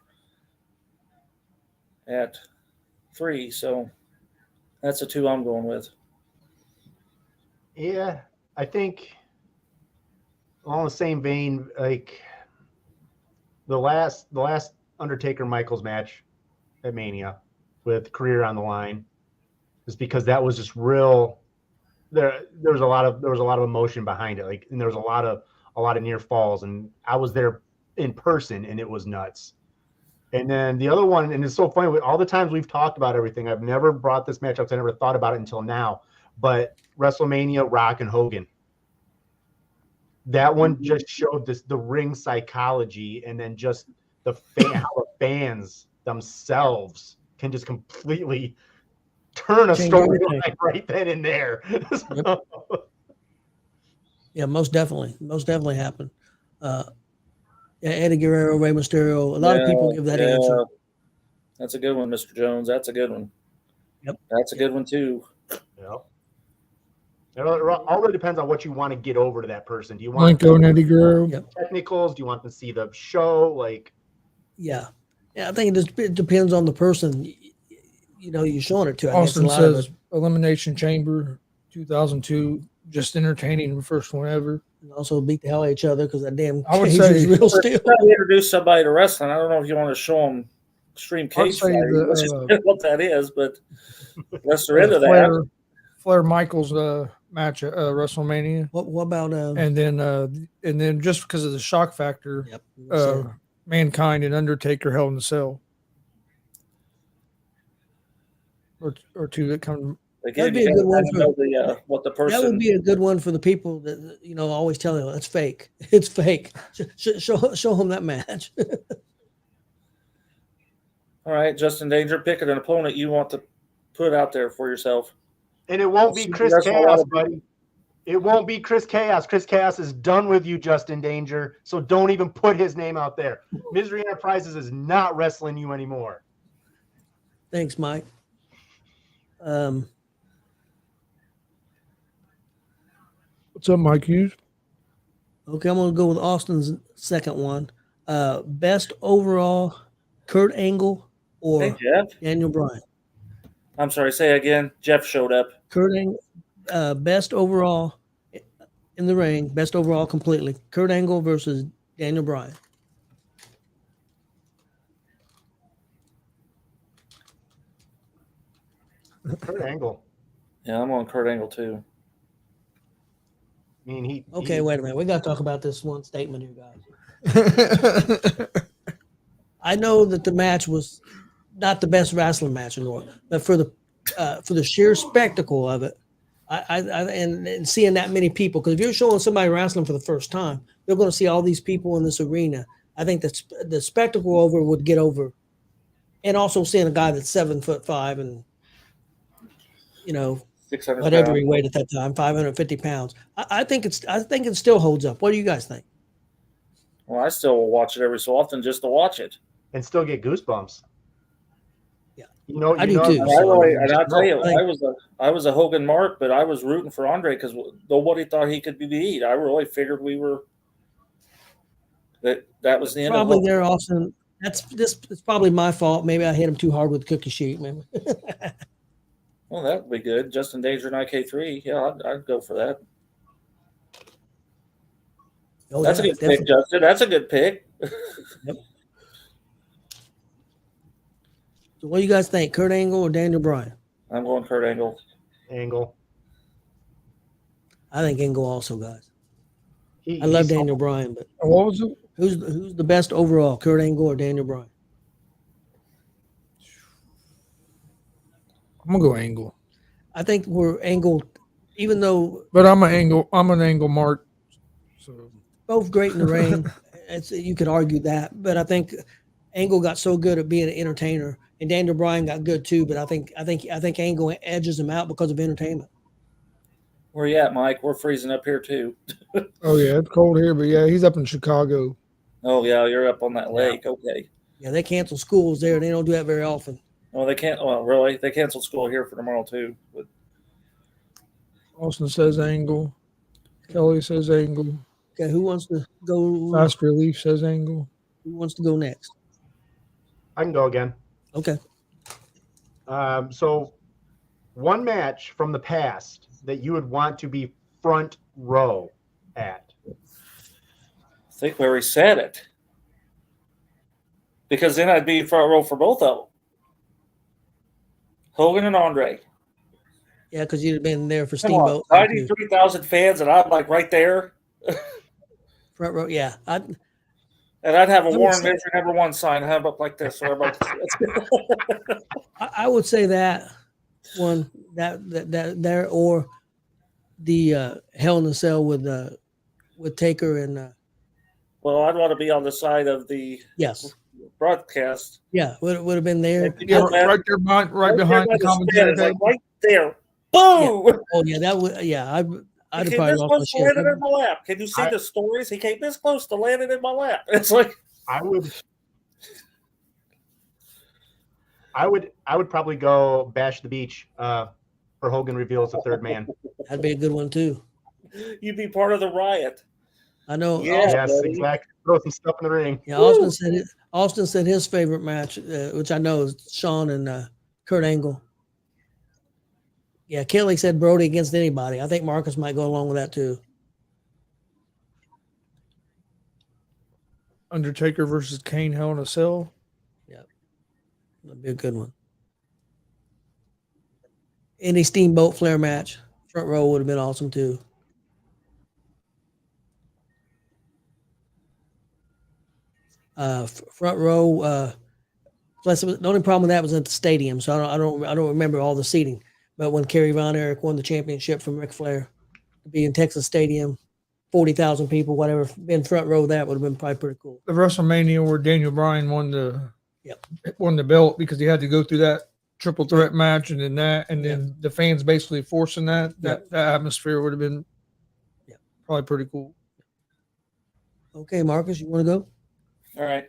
at 3. So that's the 2 I'm going with. Yeah, I think all in the same vein, like the last Undertaker Michaels match at Mania with career on the line is because that was just real. There was a lot of emotion behind it, like, and there was a lot of near falls, and I was there in person, and it was nuts. And then the other one, and it's so funny, all the times we've talked about everything, I've never brought this match up because I never thought about it until now. But WrestleMania, Rock and Hogan. That one just showed the ring psychology, and then just how the fans themselves can just completely turn a Change storyline right then and there. So, Yeah, most definitely happened. Eddie Guerrero, Rey Mysterio. A lot of people give that answer. That's a good one, Mr. Jones. That's a good one. Yep. That's a good one too. yeah. It all really depends on what you want to get over to that person. Do you want Blanco and Eddie Guerrero. Yep. technicals? Do you want to see the show? Like, Yeah, I think it depends on the person. You're showing it to. I guess a Austin lot of says it. Elimination Chamber 2002, just entertaining, the first one ever. And also beat the hell out of each other because that damn I would cage say- is real still. Try to introduce somebody to wrestling. I don't know if you want to show them extreme I'd cage say fighting, which is what that is, but unless they're into that. Flair Michaels match at WrestleMania, What about and then just because of the shock factor, Yep. Mankind and Undertaker Hell in the Cell, or two that come. Again, That'd be you a good one gotta know what the person. That would be a good one for the people that always tell you it's fake. It's fake. Show them that match. All right, Justin Danger, pick an opponent you want to put out there for yourself. and it won't be Chris That's a lot Chaos, of- buddy. It won't be Chris Chaos. Chris Chaos is done with you, Justin Danger. So don't even put his name out there. Misery Enterprises is not wrestling you anymore. Thanks, Mike. What's up, Mike Hughes? Okay, I'm gonna go with Austin's second one. Best overall, Kurt Angle or Hey, Jeff. Daniel Bryan. I'm sorry, say again. Jeff showed up. Kurt Angle, best overall in the ring, best overall completely. Kurt Angle versus Daniel Bryan. Kurt Angle. Yeah, I'm on Kurt Angle too. I mean, Okay, wait a minute. We got to talk about this one statement here, guys. I know that the match was not the best wrestling match in the world, but for the sheer spectacle of it, and seeing that many people, because if you're showing somebody wrestling for the first time, they're going to see all these people in this arena. I think that the spectacle over would get over, and also seeing a guy that's 7'5" and 600 whatever pounds. he weighed at that time, 550 pounds. I think it still holds up. What do you guys think? Well, I still will watch it every so often just to watch it. and still get goosebumps. Yeah. I do too. And I'll tell you, I was a Hogan mark, but I was rooting for Andre because nobody thought he could be beat. I really figured that was the end Probably of there, Austin. It's probably my fault. Maybe I hit him too hard with the cookie sheet. Maybe. Well, that would be good. Justin Danger and IK3. Yeah, I'd go for that. Oh, That's yeah, a good definitely. pick, Justin. That's a good pick. So what do you guys think? Kurt Angle or Daniel Bryan? I'm going Kurt Angle. Angle. I think Angle also, guys. I love Daniel Bryan, but What was it? who's the best overall, Kurt Angle or Daniel Bryan? I'm gonna go Angle, I think we're Angle, even though but I'm an Angle mark. So both great in the ring. You could argue that, but I think Angle got so good at being an entertainer, and Daniel Bryan got good too. But I think Angle edges him out because of entertainment. Where you at, Mike? We're freezing up here too. oh yeah, it's cold here, but yeah, he's up in Chicago. Oh yeah, you're up on that lake. Okay. Yeah, they cancel schools there. They don't do that very often. Well, they can't. Well, really, they canceled school here for tomorrow too. But Austin says Angle. Kelly says Angle. Okay, who wants to go? Fast Relief says Angle. Who wants to go next? I can go again. Okay. So one match from the past that you would want to be front row at. I think we already said it. Because then I'd be front row for both of them. Hogan and Andre. Yeah, because you'd have been there for Come on, Steamboat. 93,000 fans, and I'm like right there. Front row. Yeah. And I'd have a I would Warren say- Measure Number One sign hung up like this. So everybody I would say that one that there or the Hell in a Cell with Taker and well, I'd want to be on the side of the yes, broadcast. yeah, would have been there. If you Yeah, know that, right there behind, right behind there the by commentary stand, like table. right there. Boom! Oh yeah, that would yeah. I'd have He came probably this lost my close to shit. landing in my lap. Can you see the stories? He came this close to landing in my lap. It's like I would probably go Bash the Beach for Hogan reveals the third man. That'd be a good one too. you'd be part of the riot. I know. Yeah. Yes, buddy. exactly. Throw some stuff in the ring. Yeah, Austin said his favorite match, which I know is Shawn and Kurt Angle. Yeah, Kelly said Brody against anybody. I think Marcus might go along with that too. Undertaker versus Kane, Hell in a Cell. That'd be a good one. Any Steamboat Flair match, front row would have been awesome too. Front row. Plus, the only problem with that was at the stadium, so I don't remember all the seating. But when Kerry Von Erich won the championship from Ric Flair, to be in Texas Stadium, 40,000 people, whatever, been front row, that would have been probably pretty cool. The WrestleMania where Daniel Bryan won the belt because he had to go through that triple threat match and then the fans basically forcing that atmosphere would have been probably pretty cool. Okay, Marcus, you want to go? All right.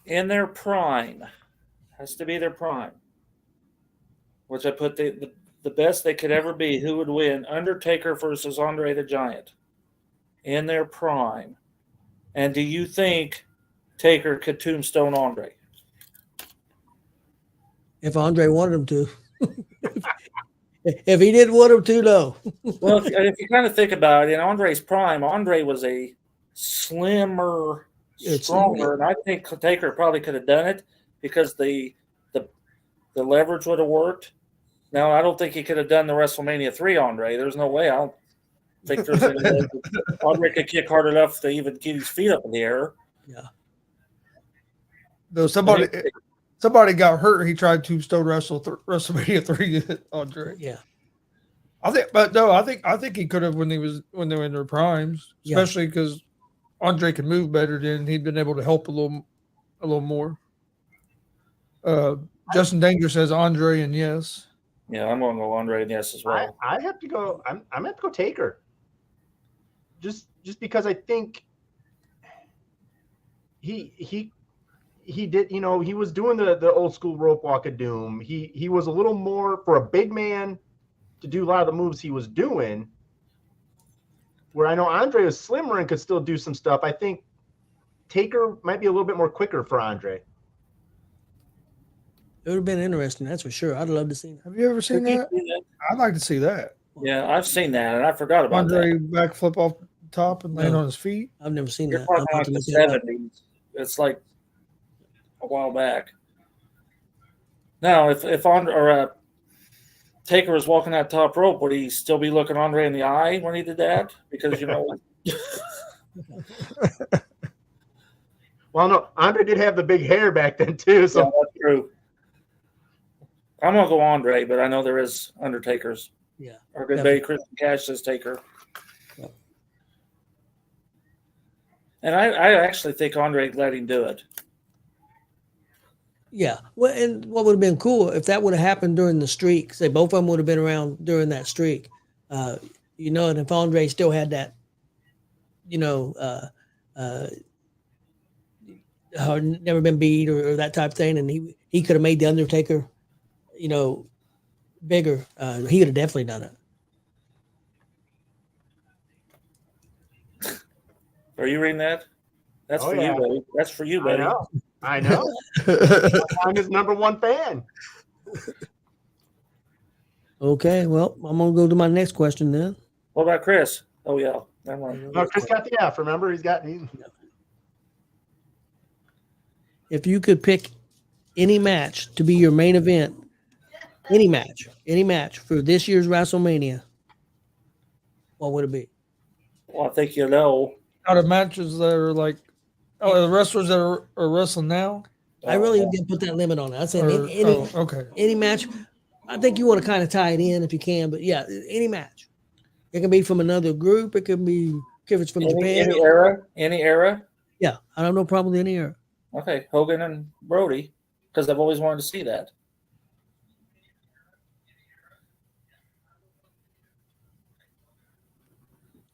In their prime, has to be their prime, which I put the best they could ever be. Who would win? Undertaker versus Andre the Giant. In their prime. And do you think Taker could tombstone Andre? If Andre wanted him to. If he didn't want him to, no. Well, if you kind of think about it, in Andre's prime, Andre was a slimmer, stronger, and I think Taker probably could have done it because the leverage would have worked. Now, I don't think he could have done the WrestleMania 3 Andre. There's no way. I don't think there's any way Andre could kick hard enough to even get his feet up in the air. Yeah. Though somebody got hurt, he tried to tombstone WrestleMania 3 Andre. Yeah. I think he could have when they were in their primes, especially because Andre could move better than he'd been able to help a little more. Justin Danger says Andre, and yes. Yeah, I'm going to go Andre and yes as well. I have to go. I'm going to have to go Taker. Just because I think he did, he was doing the old school rope walk of doom. He was a little more for a big man to do a lot of the moves he was doing. Where I know Andre was slimmer and could still do some stuff. I think Taker might be a little bit more quicker for Andre. It would have been interesting, that's for sure. I'd love to see that. Have you ever seen that? I'd like to see that. Yeah, I've seen that, and I forgot about Andre that. backflip off the top and land on his feet. I've never seen You're that. talking I'll like have to the look it up. 70s. It's like a while back. Now, if Andre or Taker was walking that top rope, would he still be looking Andre in the eye when he did that? Because Well, no, Andre did have the big hair back then too. So yeah, that's true. I'm gonna go Andre, but I know there is Undertakers. Yeah. Our good buddy Christian Cash says Taker. Yeah. And I actually think Andre let him do it. Yeah. Well, and what would have been cool if that would have happened during the streak, say both of them would have been around during that streak. And if Andre still had that, never been beat or that type of thing, and he could have made the Undertaker, bigger. He could have definitely done it. Are you reading that? That's for yeah. you, buddy. That's for you, buddy. I know. I'm his #1 fan. Okay, well, I'm gonna go to my next question then. What about Chris? Oh yeah, never mind. No, Chris got the F. Remember, he's got. If you could pick any match to be your main event, any match for this year's WrestleMania, what would it be? Well, I think you know. Out of matches that are like, the wrestlers that are wrestling now. I really didn't put that limit on it. I said Okay. any match. I think you want to kind of tie it in if you can, but yeah, any match. It can be from another group. It can be if it's from Japan. Any era. Yeah, I don't have no problem with any era. Okay, Hogan and Brody, because I've always wanted to see that.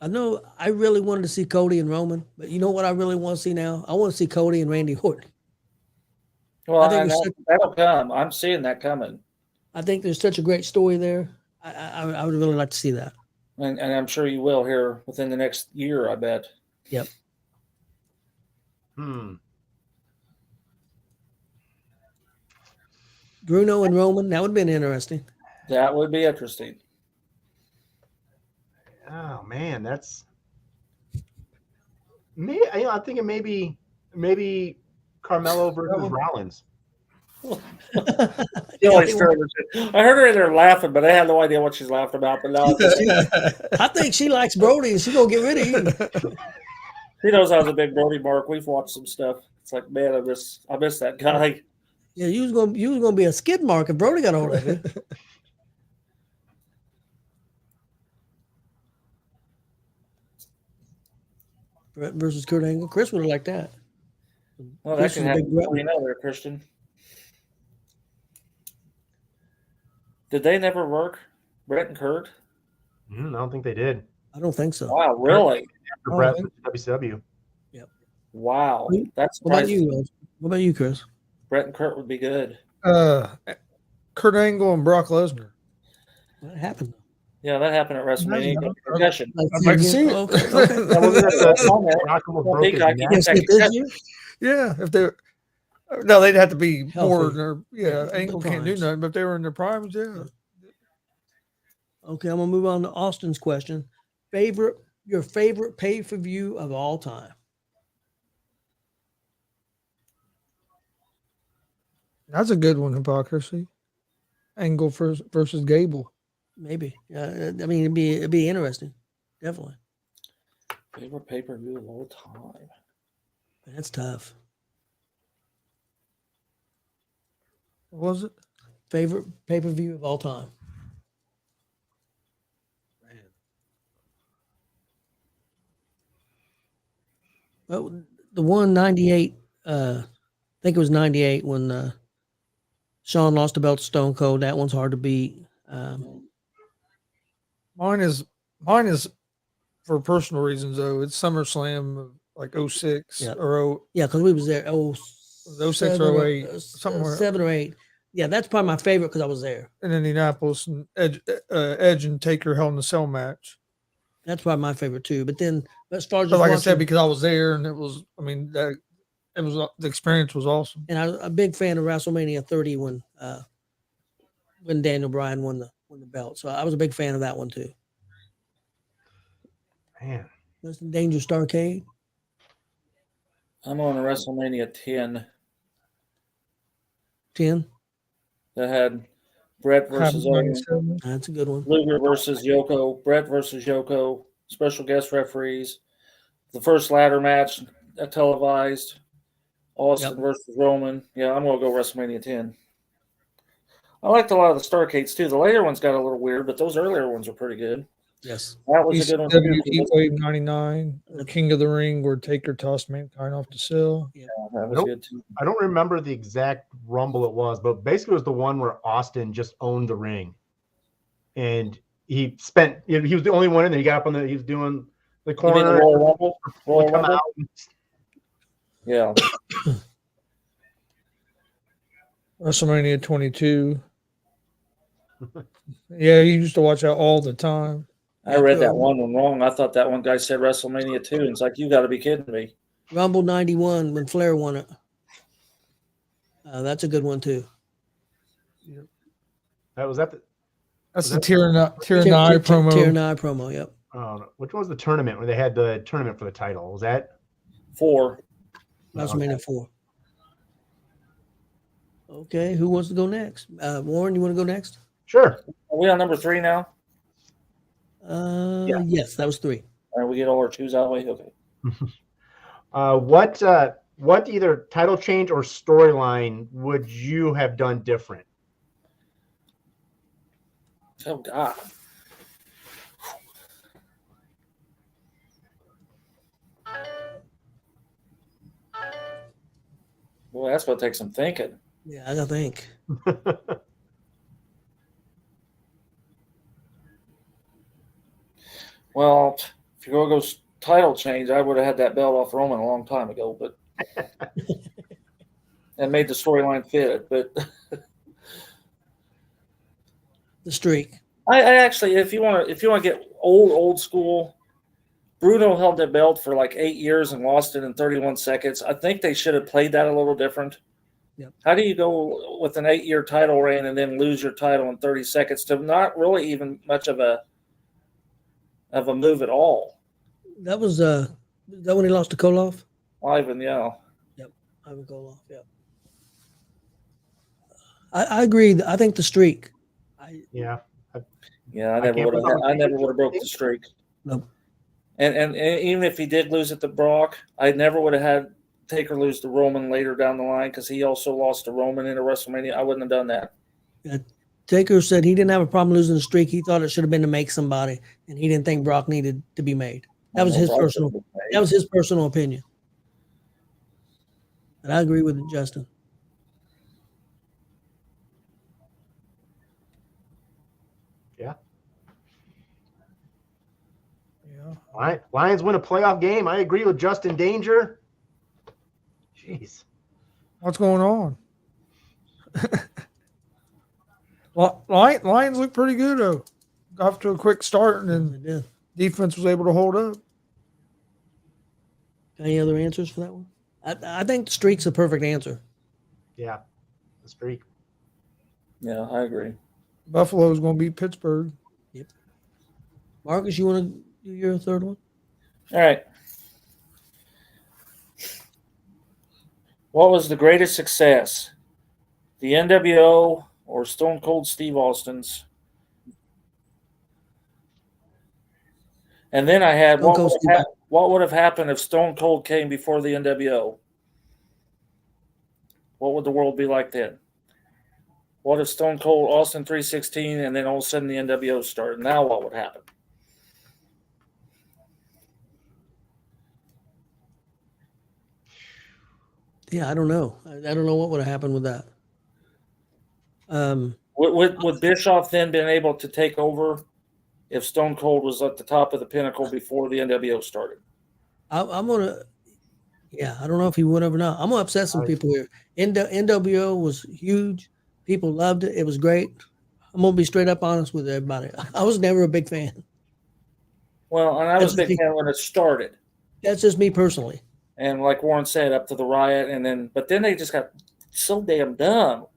I know I really wanted to see Cody and Roman, but you know what I really want to see now? I want to see Cody and Randy Orton. Well, that'll come. I'm seeing that coming. I think there's such a great story there. I would really like to see that. And I'm sure you will here within the next year, I bet. Yep. Bruno and Roman, that would have been interesting. That would be interesting. Oh man, that's me. I'm thinking maybe Carmelo versus Rollins. I heard her in there laughing, but I had no idea what she's laughing about. But now I think she likes Brody, and she's gonna get rid of you. She knows I was a big Brody mark. We've watched some stuff. It's like, man, I miss that guy. Yeah, you was gonna be a skid mark if Brody got hold of you. Brett versus Kurt Angle. Chris would have liked that. Well, that can happen. You know, there, Christian. Did they never work, Brett and Kurt? I don't think they did. I don't think so. Wow, really? After Brett WCW. Yep. Wow, that's what about you? What about you, Chris? Brett and Kurt would be good. Kurt Angle and Brock Lesnar. What happened? Yeah, that happened at WrestleMania. Concussion. I'd like to see it. Yeah, if they no, they'd have to be more. Angle can't do nothing, but if they were in their primes, yeah. Okay, I'm gonna move on to Austin's question. Your favorite pay-per-view of all time? That's a good one, Hypocrisy. Angle versus Gable. Maybe. I mean, it'd be interesting. Definitely. Favorite pay-per-view of all time. That's tough. What was it? Favorite pay-per-view of all time. Well, the 198, I think it was 98 when Shawn lost the belt to Stone Cold. That one's hard to beat. Mine is for personal reasons though. It's SummerSlam of like 06 or because we was there 06 or 08 somewhere 7 or 8. Yeah, that's probably my favorite because I was there in Indianapolis, and Edge and Taker Hell in a Cell match. That's probably my favorite too. But then, as far as like I said, because I was there, and it was, I mean, the experience was awesome. And I was a big fan of WrestleMania 30 when Daniel Bryan won the belt. So I was a big fan of that one too. Man, that's the Dangerous Starrcade. I'm on a WrestleMania 10. 10. That had Brett versus Owen. That's a good one. Luger versus Yoko. Brett versus Yoko. Special guest referees. The first ladder match televised. Austin versus Roman. Yeah, I'm going to go WrestleMania 10. I liked a lot of the Starrcades too. The later ones got a little weird, but those earlier ones were pretty good. Yes. That was a good one. Heatwave 99, the King of the Ring, where Taker tossed Mankind off the sill. Yeah, that was good too. I don't remember the exact Rumble it was, but basically it was the one where Austin just owned the ring. And he was the only one in there. He got up he was doing the corner. Royal Rumble? Come out. Yeah. WrestleMania 22. Yeah, you used to watch that all the time. I read that one wrong. I thought that one guy said WrestleMania 2. And it's like, you got to be kidding me. Rumble 91 when Flair won it. That's a good one too. Was that the That's the Tier 9 promo. Tier 9 promo, yep. Which one was the tournament where they had the tournament for the title? Was that 4? WrestleMania 4. Okay, who wants to go next? Warren, you want to go next? Sure. Are we on number 3 now? Yes, that was 3. All right, we get all our 2s out of the way. Okay. What either title change or storyline would you have done different? Oh God. Boy, that's going to take some thinking. Yeah, I gotta think. Well, if you're going to go title change, I would have had that belt off Roman a long time ago, but and made the storyline fit. But the streak. I actually, if you want to get old school, Bruno held that belt for like 8 years and lost it in 31 seconds. I think they should have played that a little different. Yep. How do you go with an 8-year title reign and then lose your title in 30 seconds to not really even much of a move at all? That was that when he lost to Koloff? Ivan, yeah. Yep, Ivan Koloff. Yep. I agree. I think the streak. I never would have broke the streak. Nope. And even if he did lose it to Brock, I never would have had Taker lose to Roman later down the line because he also lost to Roman in a WrestleMania. I wouldn't have done that. Yeah, Taker said he didn't have a problem losing the streak. He thought it should have been to make somebody, and he didn't think Brock needed to be made. That was his personal. That was his personal opinion. And I agree with it, Justin. Yeah. Yeah. Lions win a playoff game. I agree with Justin Danger. Jeez. What's going on? Well, Lions look pretty good, though. Got off to a quick start, and then defense was able to hold up. Any other answers for that one? I think the streak's a perfect answer. Yeah, the streak. Yeah, I agree. Buffalo's going to beat Pittsburgh. Yep. Marcus, you want to do your third one? All right. What was the greatest success? The NWO or Stone Cold Steve Austin's? And then I had what would have happened if Stone Cold came before the NWO? What would the world be like then? What if Stone Cold Austin 316 and then all of a sudden the NWO started? Now what would happen? Yeah, I don't know. I don't know what would have happened with that. Would Bischoff then been able to take over if Stone Cold was at the top of the pinnacle before the NWO started? I'm gonna. Yeah, I don't know if he would have or not. I'm gonna upset some people here. NWO was huge. People loved it. It was great. I'm gonna be straight up honest with everybody. I was never a big fan. Well, and I was a big fan when it started. That's just me personally. And like Warren said, up to the riot, but then they just got so damn dumb.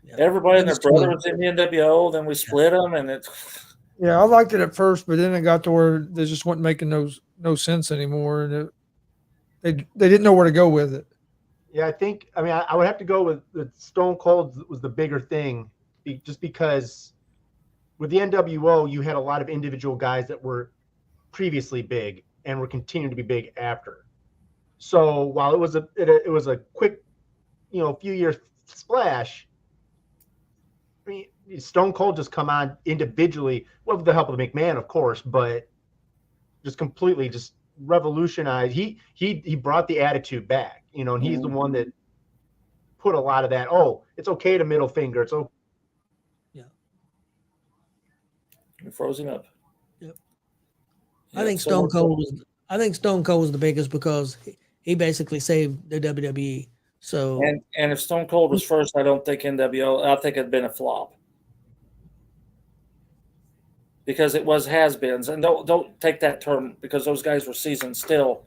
Yeah. Everybody and their brother was in the NWO. Then we split them, and it's. Yeah, I liked it at first, but then it got to where they just wasn't making no sense anymore, and they didn't know where to go with it. Yeah, I would have to go with Stone Cold was the bigger thing, just because with the NWO you had a lot of individual guys that were previously big and were continuing to be big after. So while it was a quick, few years splash, I mean, Stone Cold just come on individually, with the help of McMahon, of course, but just completely just revolutionized. He brought the attitude back, and he's the one that put a lot of that. Oh, it's okay to middle finger. It's okay. Yeah. You froze him up. Yep. I think Stone Cold was the biggest because he basically saved the WWE So And if Stone Cold was first, I don't think NWO. I think it'd been a flop because it was has-beens, and don't take that term because those guys were seasoned still.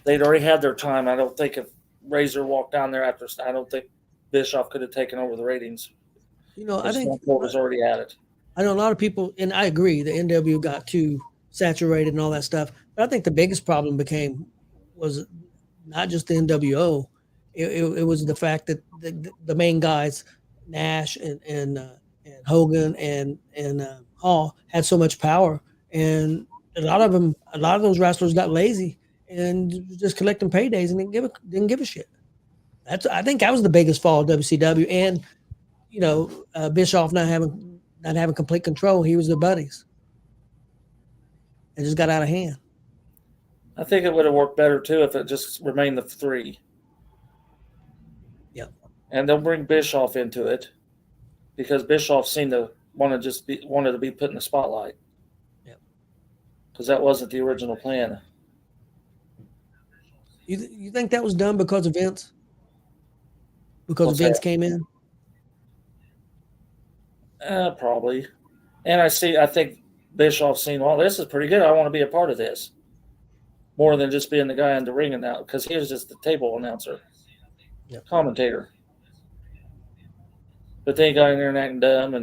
They'd already had their time. I don't think if Razor walked down there after, I don't think Bischoff could have taken over the ratings. I think Stone Cold was already at it. I know a lot of people, and I agree, the NW got too saturated and all that stuff. But I think the biggest problem was not just the NWO. It was the fact that the main guys, Nash and Hogan and Hall, had so much power, and a lot of those wrestlers got lazy and just collecting paydays and didn't give a shit. I think that was the biggest fall of WCW, and Bischoff not having complete control. He was their buddies. It just got out of hand. I think it would have worked better too if it just remained the three. Yep. And they'll bring Bischoff into it because Bischoff seemed to wanted to be put in the spotlight. Yep. Because that wasn't the original plan. You think that was done because of Vince? Because What's Vince that? came in? Probably. And I think Bischoff's seen, well, this is pretty good. I want to be a part of this. More than just being the guy in the ring now, because he was just the table announcer, commentator. But they got in there and acting dumb.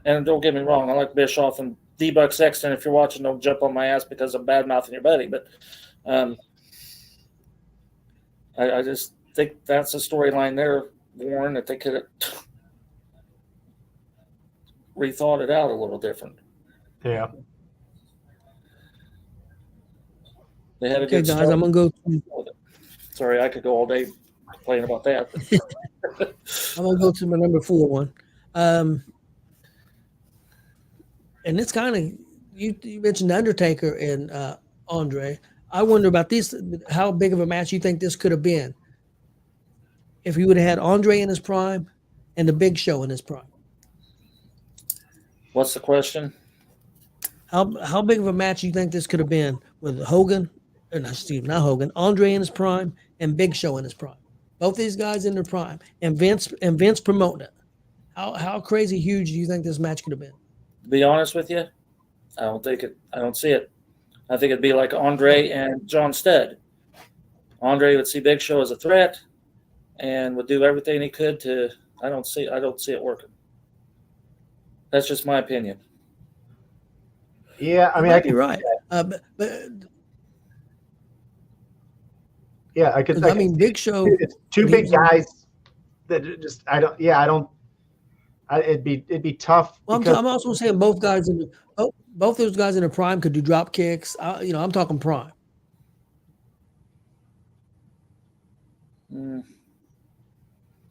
And don't get me wrong, I like Bischoff and D-Buck Sexton. If you're watching, don't jump on my ass because I'm bad-mouthing your buddy. But I just think that's a storyline there, Warren, that they could have rethought it out a little different. Yeah. They had a Okay, good guys, start. I'm gonna go. Sorry, I could go all day playing about that. I'm gonna go to my number 4 one, and it's kind of you mentioned Undertaker and Andre. I wonder about this. How big of a match you think this could have been if he would have had Andre in his prime and the Big Show in his prime? What's the question? How big of a match you think this could have been with Hogan, or not Hogan, Andre in his prime and Big Show in his prime? Both these guys in their prime, and Vince promoting it. How crazy huge do you think this match could have been? To be honest with you, I don't see it. I think it'd be like Andre and John Studd. Andre would see Big Show as a threat and would do everything he could to. I don't see it working. That's just my opinion. Yeah, I mean, I could be right. But yeah, I could. I mean, Big Show. It's two big guys that just it'd be tough. Well, I'm also saying both those guys in the prime could do drop kicks. I'm talking prime.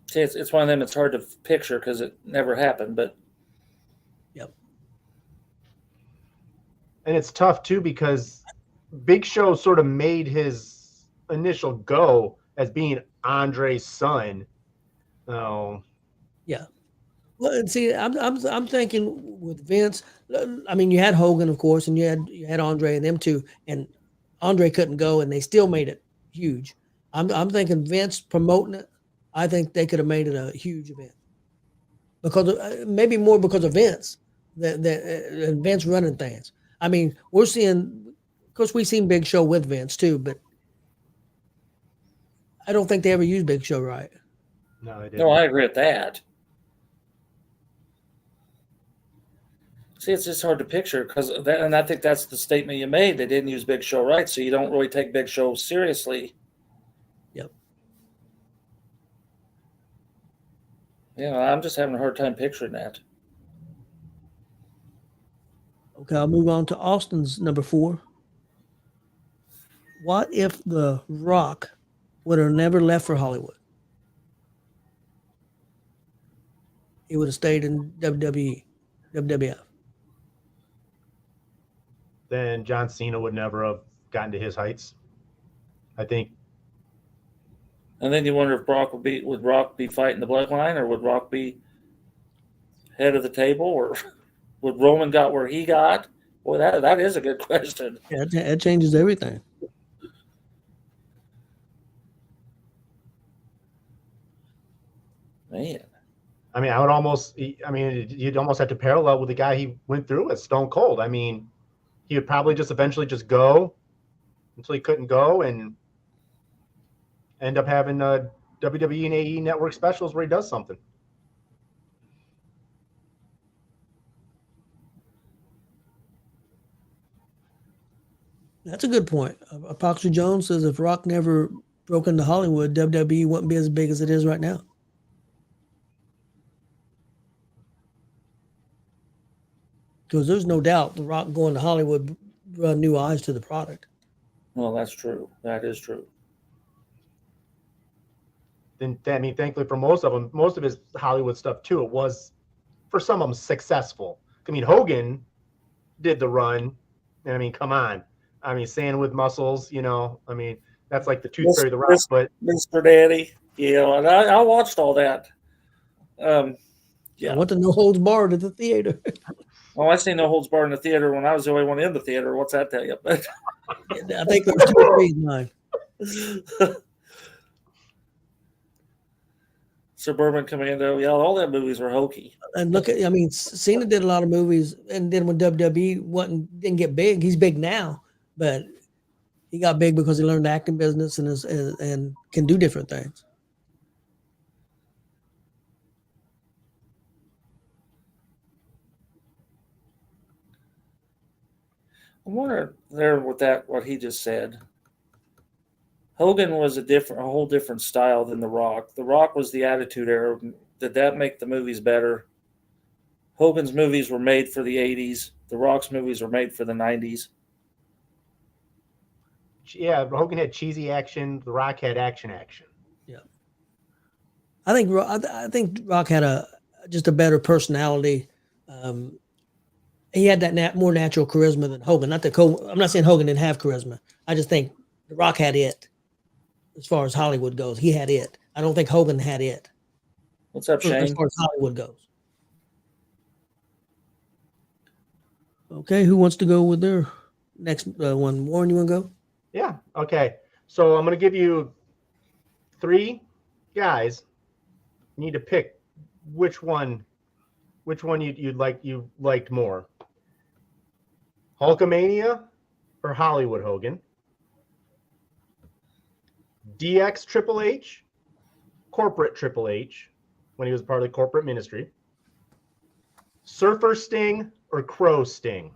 See, it's one of them. It's hard to picture because it never happened. But yep. And it's tough too because Big Show sort of made his initial go as being Andre's son. Oh, yeah. Well, and see, I'm thinking with Vince. I mean, you had Hogan, of course, and you had Andre and them two, and Andre couldn't go, and they still made it huge. I'm thinking Vince promoting it. I think they could have made it a huge event because maybe more because of Vince than Vince running things. I mean, we're seeing, of course, we've seen Big Show with Vince too, but I don't think they ever used Big Show right. no, they didn't. no, I agree with that. See, it's just hard to picture because that, and I think that's the statement you made. They didn't use Big Show right, so you don't really take Big Show seriously. Yep. Yeah, I'm just having a hard time picturing that. Okay, I'll move on to Austin's number 4. What if The Rock would have never left for Hollywood? He would have stayed in WWF. Then John Cena would never have gotten to his heights. I think. And then you wonder if would Rock be fighting the bloodline, or would Rock be head of the table, or would Roman got where he got? Boy, that is a good question. Yeah, that changes everything. Man. I mean, you'd almost have to parallel with the guy he went through with, Stone Cold. I mean, he would probably just eventually just go until he couldn't go and end up having WWE and AE network specials where he does something. That's a good point. Apoxy Jones says if Rock never broke into Hollywood, WWE wouldn't be as big as it is right now. Because there's no doubt The Rock going to Hollywood brought new eyes to the product. Well, that's true. That is true. Then, I mean, thankfully for most of his Hollywood stuff too, it was for some of them successful. I mean, Hogan did the run, and I mean, come on. I mean, Sand with Muscles, I mean, that's like the Tooth Fairy, The Rock, but Mr. Daddy, and I watched all that. I went to No Holds Barred at the theater. Well, I seen No Holds Barred in the theater when I was the only one in the theater. What's that tell you? I think there's 2 or 3 in mine. Suburban Commando, all that movies were hokey. And look at, Cena did a lot of movies, and then when WWE didn't get big, he's big now, but he got big because he learned the acting business and can do different things. I wonder there with what he just said. Hogan was a whole different style than The Rock. The Rock was the Attitude Era. Did that make the movies better? Hogan's movies were made for the 80s. The Rock's movies were made for the 90s. Yeah, Hogan had cheesy action. The Rock had action. Yeah, I think Rock had just a better personality. He had that more natural charisma than Hogan. I'm not saying Hogan didn't have charisma. I just think The Rock had it. As far as Hollywood goes, he had it. I don't think Hogan had it. What's up, Shane? As far as Hollywood goes. Okay, who wants to go with their next one? Warren, you want to go? Yeah. Okay. So I'm going to give you 3 guys. You need to pick which one you liked more. Hulkamania or Hollywood Hogan? DX Triple H, corporate Triple H, when he was part of the corporate ministry. Surfer Sting or Crow Sting?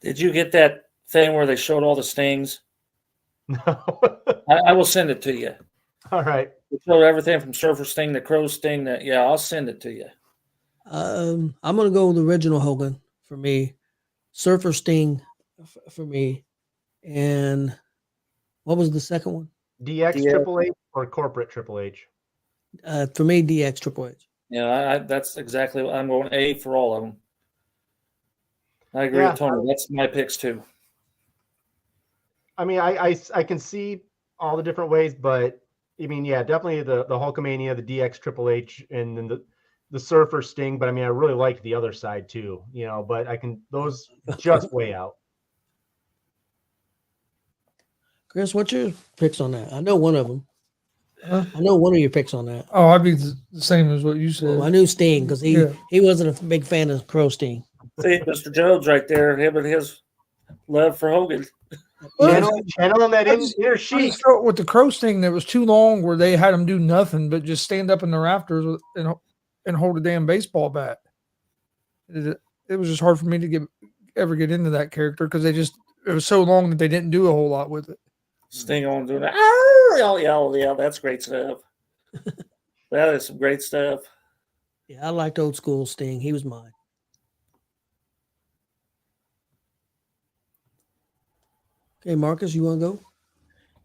Did you get that thing where they showed all the stings? No. I will send it to you. All right. They showed everything from Surfer Sting to Crow Sting. I'll send it to you. I'm going to go with the original Hogan for me. Surfer Sting for me. And what was the second one? DX Triple H or corporate Triple H? For me, DX Triple H. Yeah, that's exactly what I'm going A for all of them. I agree with Tony. That's my picks too. I mean, I can see all the different ways, but I mean, yeah, definitely the Hulkamania, the DX Triple H, and then the Surfer Sting. But I mean, I really liked the other side too, but those just way out. Chris, what's your picks on that? I know one of them. I know one of your picks on that. Oh, I'd be the same as what you said. Well, I knew Sting because he wasn't a big fan of Crow Sting. See, Mr. Jones right there, him and his love for Hogan. Channeling that inner sheet. With the Crow Sting, that was too long where they had him do nothing but just stand up in the rafters and hold a damn baseball bat. It was just hard for me to ever get into that character because it was so long that they didn't do a whole lot with it. Sting on doing that. Oh, yeah, that's great stuff. That is some great stuff. Yeah, I liked old school Sting. He was mine. Okay, Marcus, you want to go?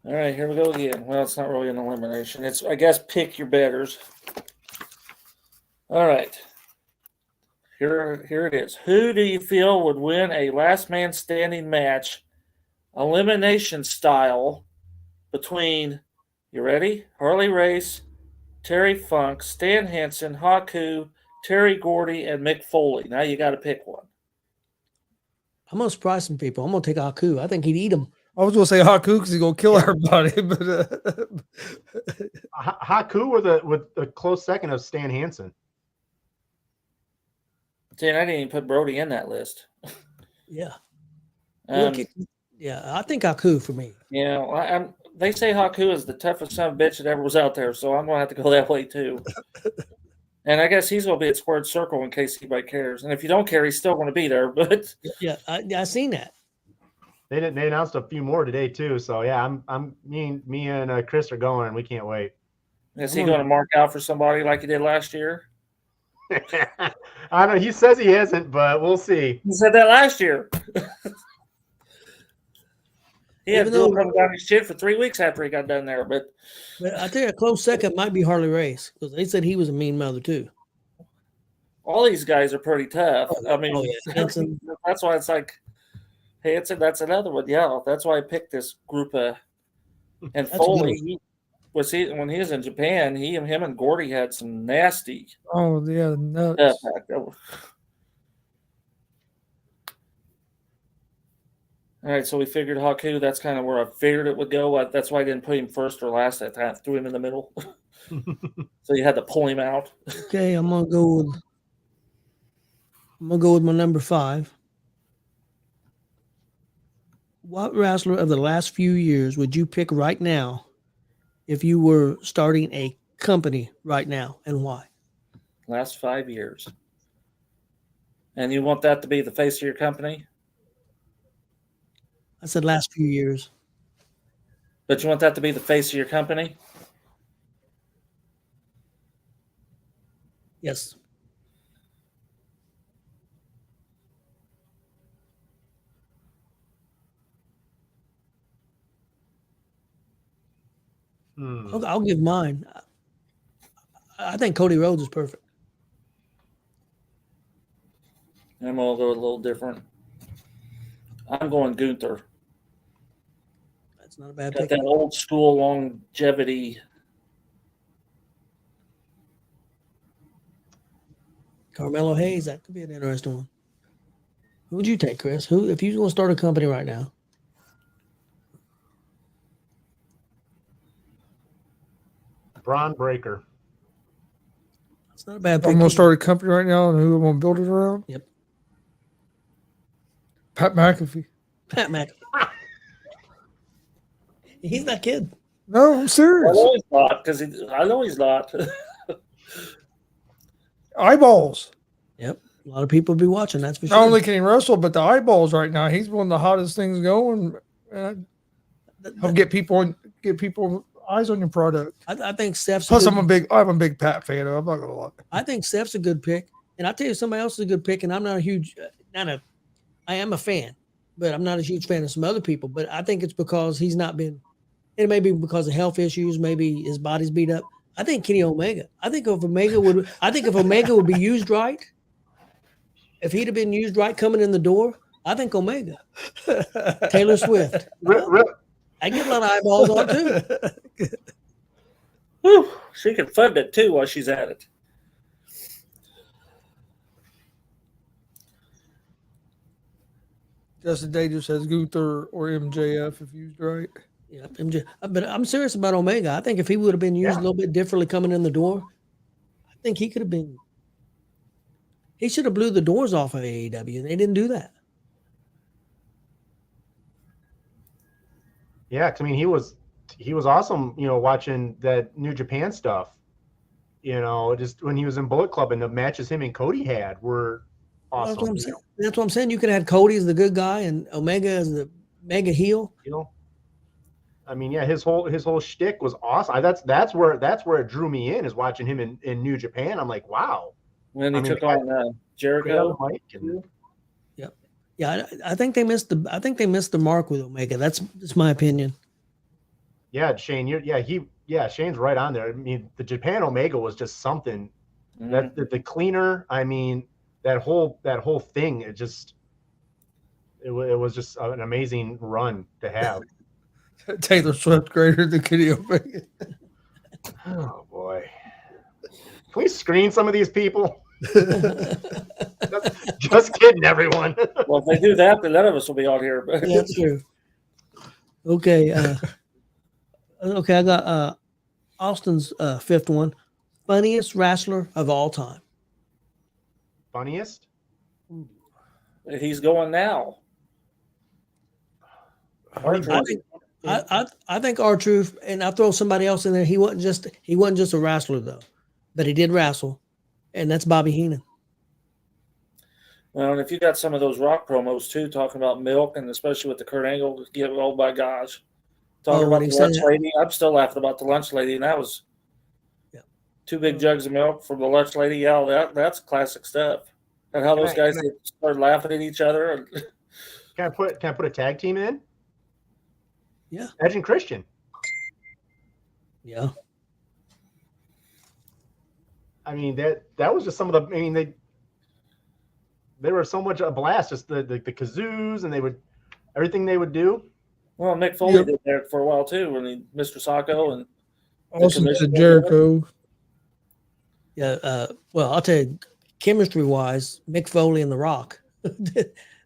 All right, here we go again. Well, it's not really an elimination. It's, I guess, pick your betters. All right. Here it is. Who do you feel would win a last man standing match, elimination style, between, you ready? Harley Race, Terry Funk, Stan Henson, Haku, Terry Gordy, and Mick Foley. Now you got to pick one. I'm going to surprise some people. I'm going to take Haku. I think he'd eat him. I was gonna say Haku because he's gonna kill everybody, but Haku with a close second of Stan Hansen. Dan, I didn't even put Brody in that list. Yeah. Um, Yeah, I think Haku for me. you know, they say Haku is the toughest son of a bitch that ever was out there, so I'm gonna have to go that way too. And I guess he's gonna be at squared circle in case anybody cares. And if you don't care, he's still gonna be there. But Yeah, I seen that. They announced a few more today too. So yeah, me and Chris are going, and we can't wait. is he going to mark out for somebody like he did last year? I don't know. He says he hasn't, but we'll see. He said that last year. He had Even Bill though- coming down his shit for 3 weeks after he got done there. But I tell you, a close second might be Harley Race because they said he was a mean mother too. all these guys are pretty tough. I mean, Hanson. that's why it's like, hey, that's another one. Yeah, that's why I picked this group of. And That's Foley when he was in Japan. Him and Gordy had some nasty oh yeah, nuts. stuff back there. All right, so we figured Haku. That's kind of where I figured it would go. That's why I didn't put him first or last that time. Threw him in the middle, so you had to pull him out. Okay, I'm gonna go with my number 5. What wrestler of the last few years would you pick right now if you were starting a company right now, and why? Last 5 years, and you want that to be the face of your company, I said last few years. but you want that to be the face of your company. Yes. I'll give mine. I think Cody Rhodes is perfect. I'm gonna go a little different. I'm going Gunther. That's not a bad Got pick. that old school longevity. Carmelo Hayes, that could be an interesting one. Who would you take, Chris? Who, if you was going to start a company right now? Braun Breaker. That's not a bad pick. I'm gonna start a company right now, and who I'm gonna build it around? Yep. Pat McAfee. Pat McAfee. He's that kid. No, I'm I serious. know he's not because I know he's not. Eyeballs. Yep. A lot of people be watching, that's for sure. Not only can he wrestle, but the eyeballs right now. He's one of the hottest things going. Help get people eyes on your product. I think Steph's Plus, a I'm a big Pat fan. I'm not gonna lie. I think Steph's a good pick. And I'll tell you, somebody else is a good pick. And I'm not a huge, I am a fan, but I'm not a huge fan of some other people. But I think it's because he's not been, it may be because of health issues. Maybe his body's beat up. I think Kenny Omega. I think if Omega would be used right, if he'd have been used right coming in the door, I think Omega. Taylor Swift. I get a lot of eyeballs on too. Whew, she can fund it too while she's at it. Justin Danger says Gunther or MJF if used right. Yeah, but I'm serious about Omega. I think if he would have been used a little bit differently coming in the door, I think he could have been. He should have blew the doors off of AEW, and they didn't do that. Yeah, 'cause I mean he was awesome, watching that New Japan stuff. Just when he was in Bullet Club and the matches him and Cody had were awesome. That's what I'm saying. You could have had Cody as the good guy and Omega as the mega heel. I mean, yeah, his whole shtick was awesome. That's where it drew me in, is watching him in New Japan. I'm like, wow. When he took on Jericho. Yeah, I think they missed the mark with Omega. That's my opinion. Yeah, Shane, Shane's right on there. I mean, the Japan Omega was just something. Mhm. That the cleaner, I mean, that whole thing, it was just an amazing run to have. Taylor Swift greater than Kenny Omega. Oh boy. Can we screen some of these people? Just kidding, everyone. Well, if they do that, then none of us will be out here. Yeah, that's true. Okay. Okay, I got Austin's fifth one. Funniest wrestler of all time. Funniest? He's going now. R-Truth. I think R-Truth, and I'll throw somebody else in there. He wasn't just a wrestler though, but he did wrestle, and that's Bobby Heenan. Well, and if you got some of those Rock promos too, talking about milk, and especially with the Kurt Angle, oh my gosh, talking about when he the said lunch that- lady. I'm still laughing about the lunch lady, and that was Yeah. 2 big jugs of milk from the lunch lady. Yeah, that's classic stuff. And how those guys started laughing at each other. And Can I put a tag team in? Yeah. Edge and Christian. Yeah. I mean that was just some of the. I mean they were so much a blast. Just the kazoos, and they would everything they would do. well, Mick Foley did that for a while too, when Mr. Sacco and Austin said Jericho. Yeah. Well, I'll tell you, chemistry-wise, Mick Foley and The Rock.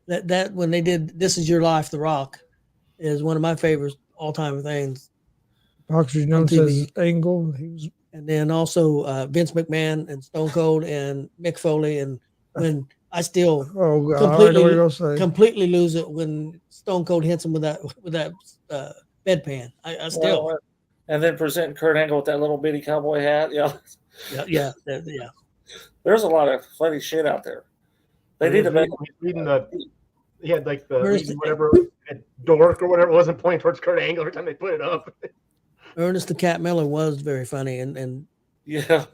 that when they did "This Is Your Life," The Rock is one of my favorite all-time things. Boxer Jones says Angle. And then also Vince McMahon and Stone Cold and Mick Foley. And when I still completely lose it when Stone Cold hits him with that bedpan. I still. Well, and then presenting Kurt Angle with that little bitty cowboy hat. Yeah. There's a lot of funny shit out there. They need to make. He had like the whatever dork or whatever wasn't pointing towards Kurt Angle every time they put it up. Ernest the Cat Miller was very funny, and yeah,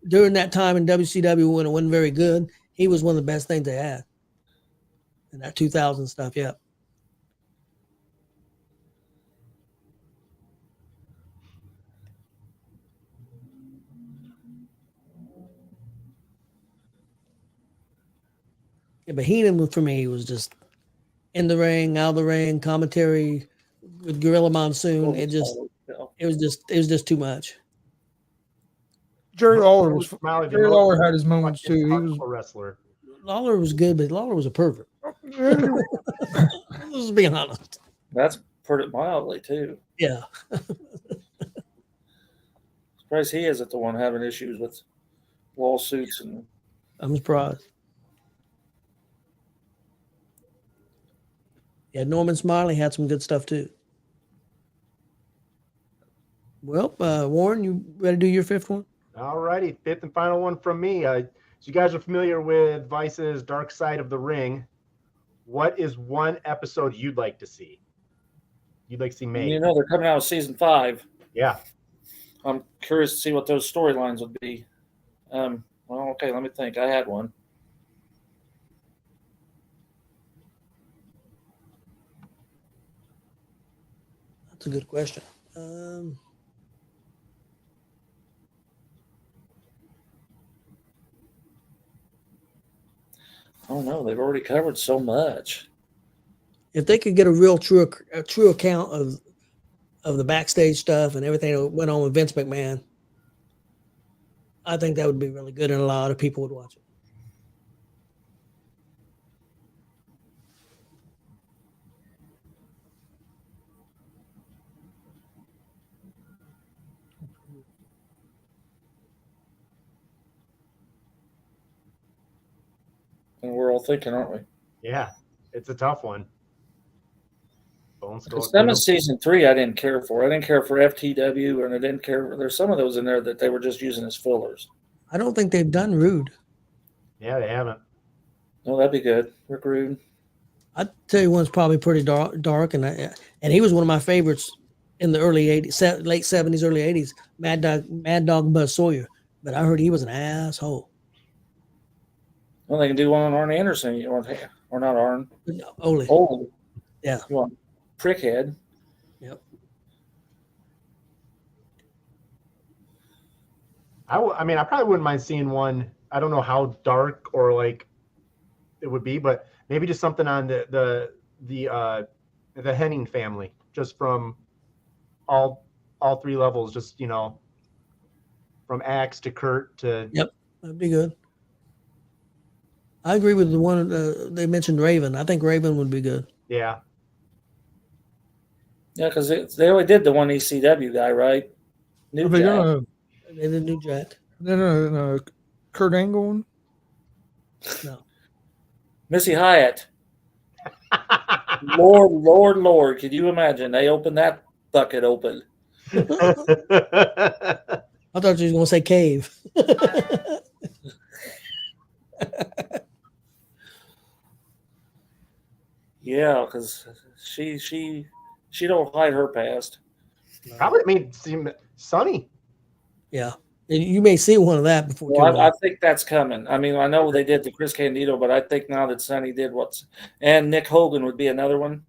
during that time in WCW when it wasn't very good, he was one of the best things they had. And that 2000 stuff, yeah. Yeah, but Heenan for me was just in the ring, out of the ring, commentary with Gorilla Monsoon. It was just too much. Jerry Lawler had his moments too. He was a wrestler. Lawler was good, but Lawler was a pervert. Let's be honest. That's pretty mildly too. Yeah. Surprised he isn't the one having issues with lawsuits and. I'm surprised. Yeah, Norman Smiley had some good stuff too. Well, Warren, you ready to do your fifth one? All righty, fifth and final one from me. So you guys are familiar with Vice's Dark Side of the Ring. What is one episode you'd like to see? You'd like to see made? You know they're coming out with season 5. Yeah. I'm curious to see what those storylines would be. Well, okay, let me think. I had one. That's a good question. Oh no, they've already covered so much. If they could get a true account of the backstage stuff and everything that went on with Vince McMahon, I think that would be really good, and a lot of people would watch it. And we're all thinking, aren't we? Yeah, it's a tough one. Some of season 3 I didn't care for. I didn't care for FTW, and I didn't care. There's some of those in there that they were just using as fillers. I don't think they've done Rude. Yeah, they haven't. No, that'd be good. Rick Rude. I'd tell you one's probably pretty dark, and he was one of my favorites in the early 80s, late 70s, early 80s. Mad Dog Buzz Sawyer. But I heard he was an asshole. Well, they can do one on Arn Anderson, or not Arn. Ole. Yeah. You want Prickhead. Yep. I mean, I probably wouldn't mind seeing one. I don't know how dark or like it would be, but maybe just something on the Henning family, just from all 3 levels, just from Axe to Kurt to. Yep, that'd be good. I agree with the one they mentioned, Raven. I think Raven would be good. Yeah. Yeah, because they only did the one ECW guy, right? New But Jack. And then the new Jack. No. Kurt Angle. No. Missy Hyatt. Lord, can you imagine? They opened that bucket open. I thought you was gonna say cave. Yeah, because she don't hide her past. Probably, I mean, Sonny. Yeah. And you may see one of that before too Well, I long. think that's coming. I mean, I know they did the Chris Candido, but I think now that Sonny did and Nick Hogan would be another one.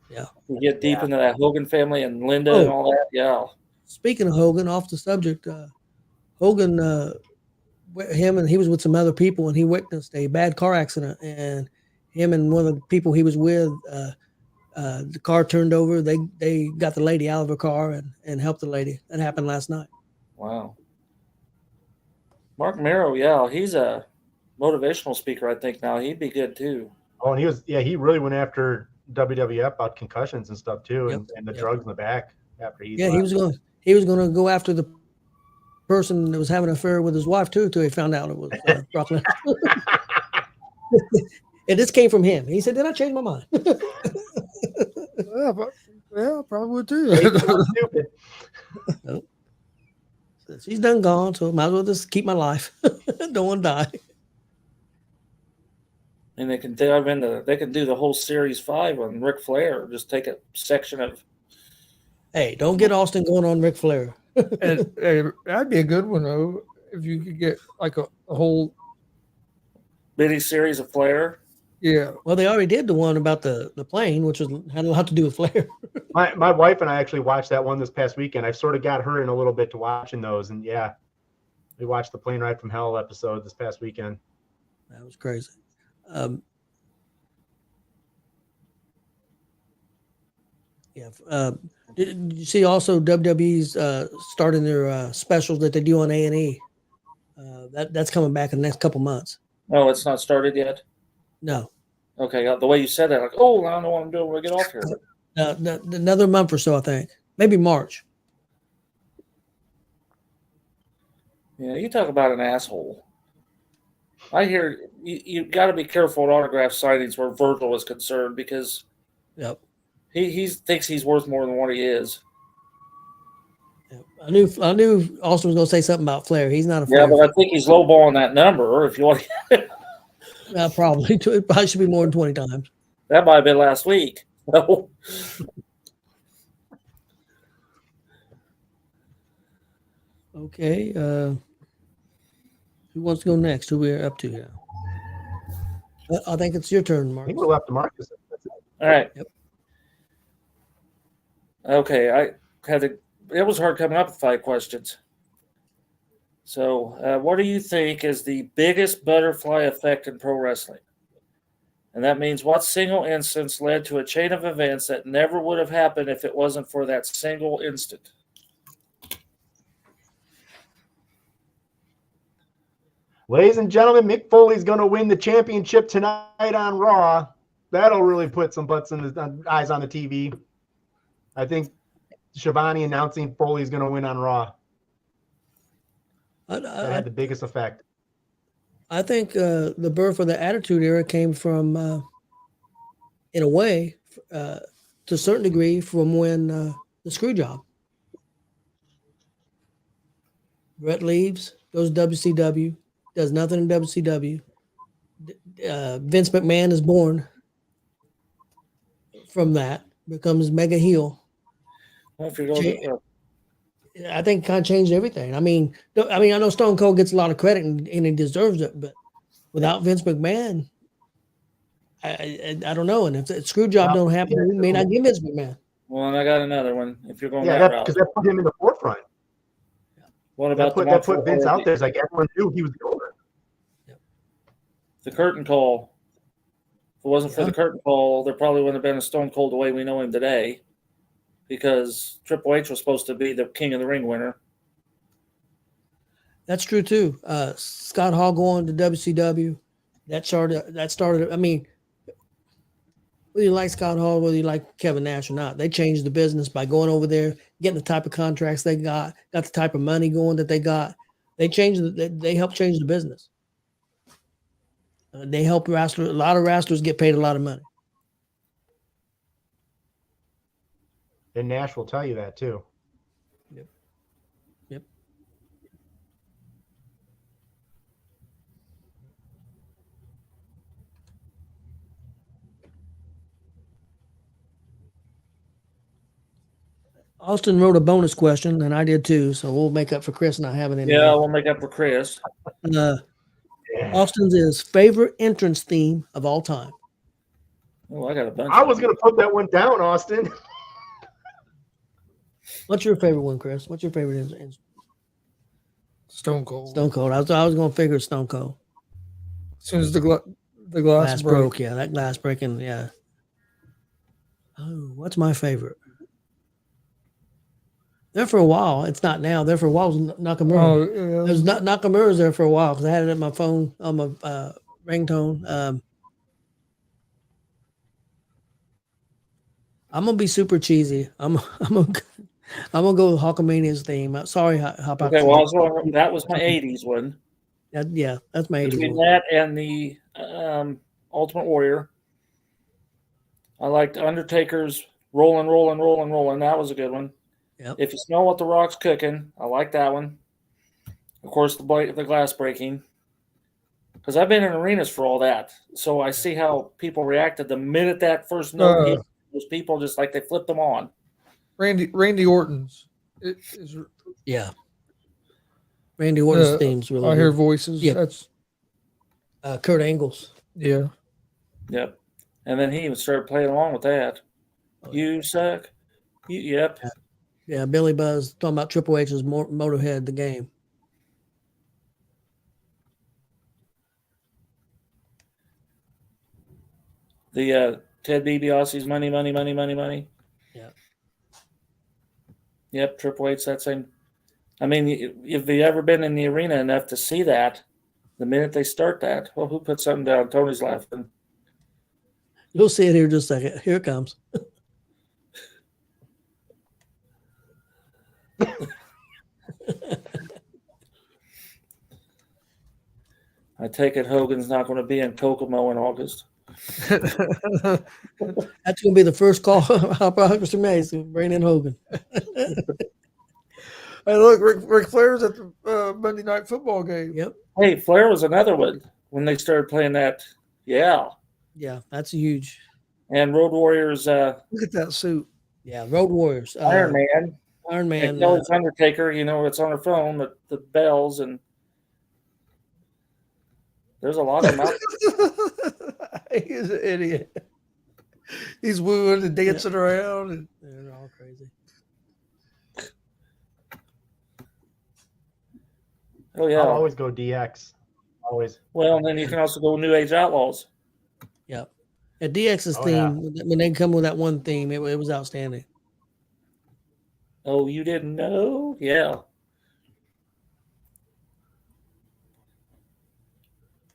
Yeah. We get deep into that Hogan family and Linda Oh. and all that. Yeah. Speaking of Hogan, off the subject, Hogan, he was with some other people, and he witnessed a bad car accident. And him and one of the people he was with, the car turned over. They got the lady out of her car and helped the lady. That happened last night. Wow. Mark Mero, yeah, he's a motivational speaker. I think now he'd be good too. Oh, and he really went after WWF about concussions and stuff too, and the drugs in the back after he. Yeah, he was going to go after the person that was having an affair with his wife too, until he found out it was Brock Lesnar. And this came from him. He said, "Did I change my mind?" Yeah, probably would too. Stupid. Nope. She's done gone, so might as well just keep my life. Don't want to die. And they can dive into. They can do the whole Series 5 on Ric Flair. Just take a section of. Hey, don't get Austin going on Ric Flair. And, that'd be a good one though, if you could get like a whole mini series of Flair. Yeah. Well, they already did the one about the plane, which had a lot to do with Flair. My wife and I actually watched that one this past weekend. I've sort of got her in a little bit to watching those, and yeah, we watched the Plane Ride from Hell episode this past weekend. That was crazy. Did you see also WWE's starting their specials that they do on A&E? That's coming back in the next couple months. No, it's not started yet. No. Okay, the way you said that, like, oh, I don't know what I'm doing when I get off here. Another month or so, I think. Maybe March. Yeah, you talk about an asshole. I hear you got to be careful at autograph signings where Virgil is concerned because he thinks he's worth more than what he is. Yep. I knew Austin was going to say something about Flair. He's not a Flair. Yeah, but I think he's lowballing that number. If you want, probably it probably should be more than 20 times. That might have been last week. No. Okay. Who wants to go next? Who we're up to now? I think it's your turn, Mark. I think we're left to Marcus. All right. Yep. Okay, it was hard coming up with 5 questions. So, what do you think is the biggest butterfly effect in pro wrestling? And that means what single instance led to a chain of events that never would have happened if it wasn't for that single instant? Ladies and gentlemen, Mick Foley's going to win the championship tonight on Raw. That'll really put some butts in the eyes on the TV. I think Shivani announcing Foley's going to win on Raw. That had the biggest effect. I think the birth of the Attitude Era came from, in a way, to a certain degree, from when the Screwjob. Brett leaves, goes to WCW, does nothing in WCW. Vince McMahon is born from that, becomes mega heel. Well, if you're going I think it kind of changed everything. I mean, I know Stone Cold gets a lot of credit and he deserves it, but without Vince McMahon, I don't know. And if the Screwjob don't happen, we may not give Vince McMahon. well, and I got another one. If you're going Yeah, that route, because that put him in the forefront. what about That put Vince out there? It's like everyone knew he was the owner. The curtain call? If it wasn't for the curtain call, there probably wouldn't have been a Stone Cold the way we know him today, because Triple H was supposed to be the King of the Ring winner. That's true too. Scott Hall going to WCW, that started. I mean, whether you like Scott Hall, whether you like Kevin Nash or not, they changed the business by going over there, getting the type of contracts they got the type of money going that they got. They helped change the business. They help wrestlers. A lot of wrestlers get paid a lot of money. And Nash will tell you that too. Yep. Austin wrote a bonus question, and I did too. So we'll make up for Chris not having any. Yeah, we'll make up for Chris. Austin's is favorite entrance theme of all time. Oh, I got a bunch. I was going to put that one down, Austin. What's your favorite one, Chris? What's your favorite entrance? Stone Cold. Stone Cold. I was going to figure Stone Cold. As soon as the glass Glass broke. broke. Yeah, that glass breaking. Yeah. Oh, what's my favorite? There for a while. It's not now. There for a while was Nakamura. Oh, yeah. It was not Nakamura's there for a while because I had it in my phone on my ringtone. I'm gonna be super cheesy. I'm gonna go with Hulkamania's theme. Sorry, hop out. Okay, well, that was my '80s one. Yeah, that's my 80s Between one. that and the Ultimate Warrior, I liked Undertaker's rolling. That was a good one. Yep. If you smell what the Rock's cooking, I like that one. Of course, the glass breaking, because I've been in arenas for all that, so I see how people reacted the minute that first note hit. Those people just like they flipped them on. Randy Orton's. Yeah. Randy Orton's themes really. I hear voices. Yeah. That's Kurt Angle's. yeah. Yep. And then he even started playing along with that. You suck. Yep. Yeah, Billy Buzz talking about Triple H's Motorhead, the game. The Ted DiBiase's money. Yeah. Yep, Triple H's that same. I mean, if you ever been in the arena enough to see that, the minute they start that, well, who put something down? Tony's laughing. You'll see it here in just a second. Here it comes. I take it Hogan's not going to be in Kokomo in August. That's going to be the first call out by Mr. Mays. Bring in Hogan. Hey, look, Ric Flair's at the Monday Night Football game. Yep. Hey, Flair was another one when they started playing that. Yeah. Yeah, that's huge. And Road Warriors. Look at that suit. Yeah, Road Warriors. Iron Man. Iron Man. And Kelly's Undertaker, it's on her phone, the bells, and there's a lot of them out there. He's an idiot. He's wooing and dancing around. And they're all crazy. Oh, yeah. I'll always go DX. Always. Well, and then you can also go New Age Outlaws. Yep. At DX's theme, when they come with that one theme, it was outstanding. Oh, you didn't know? Yeah.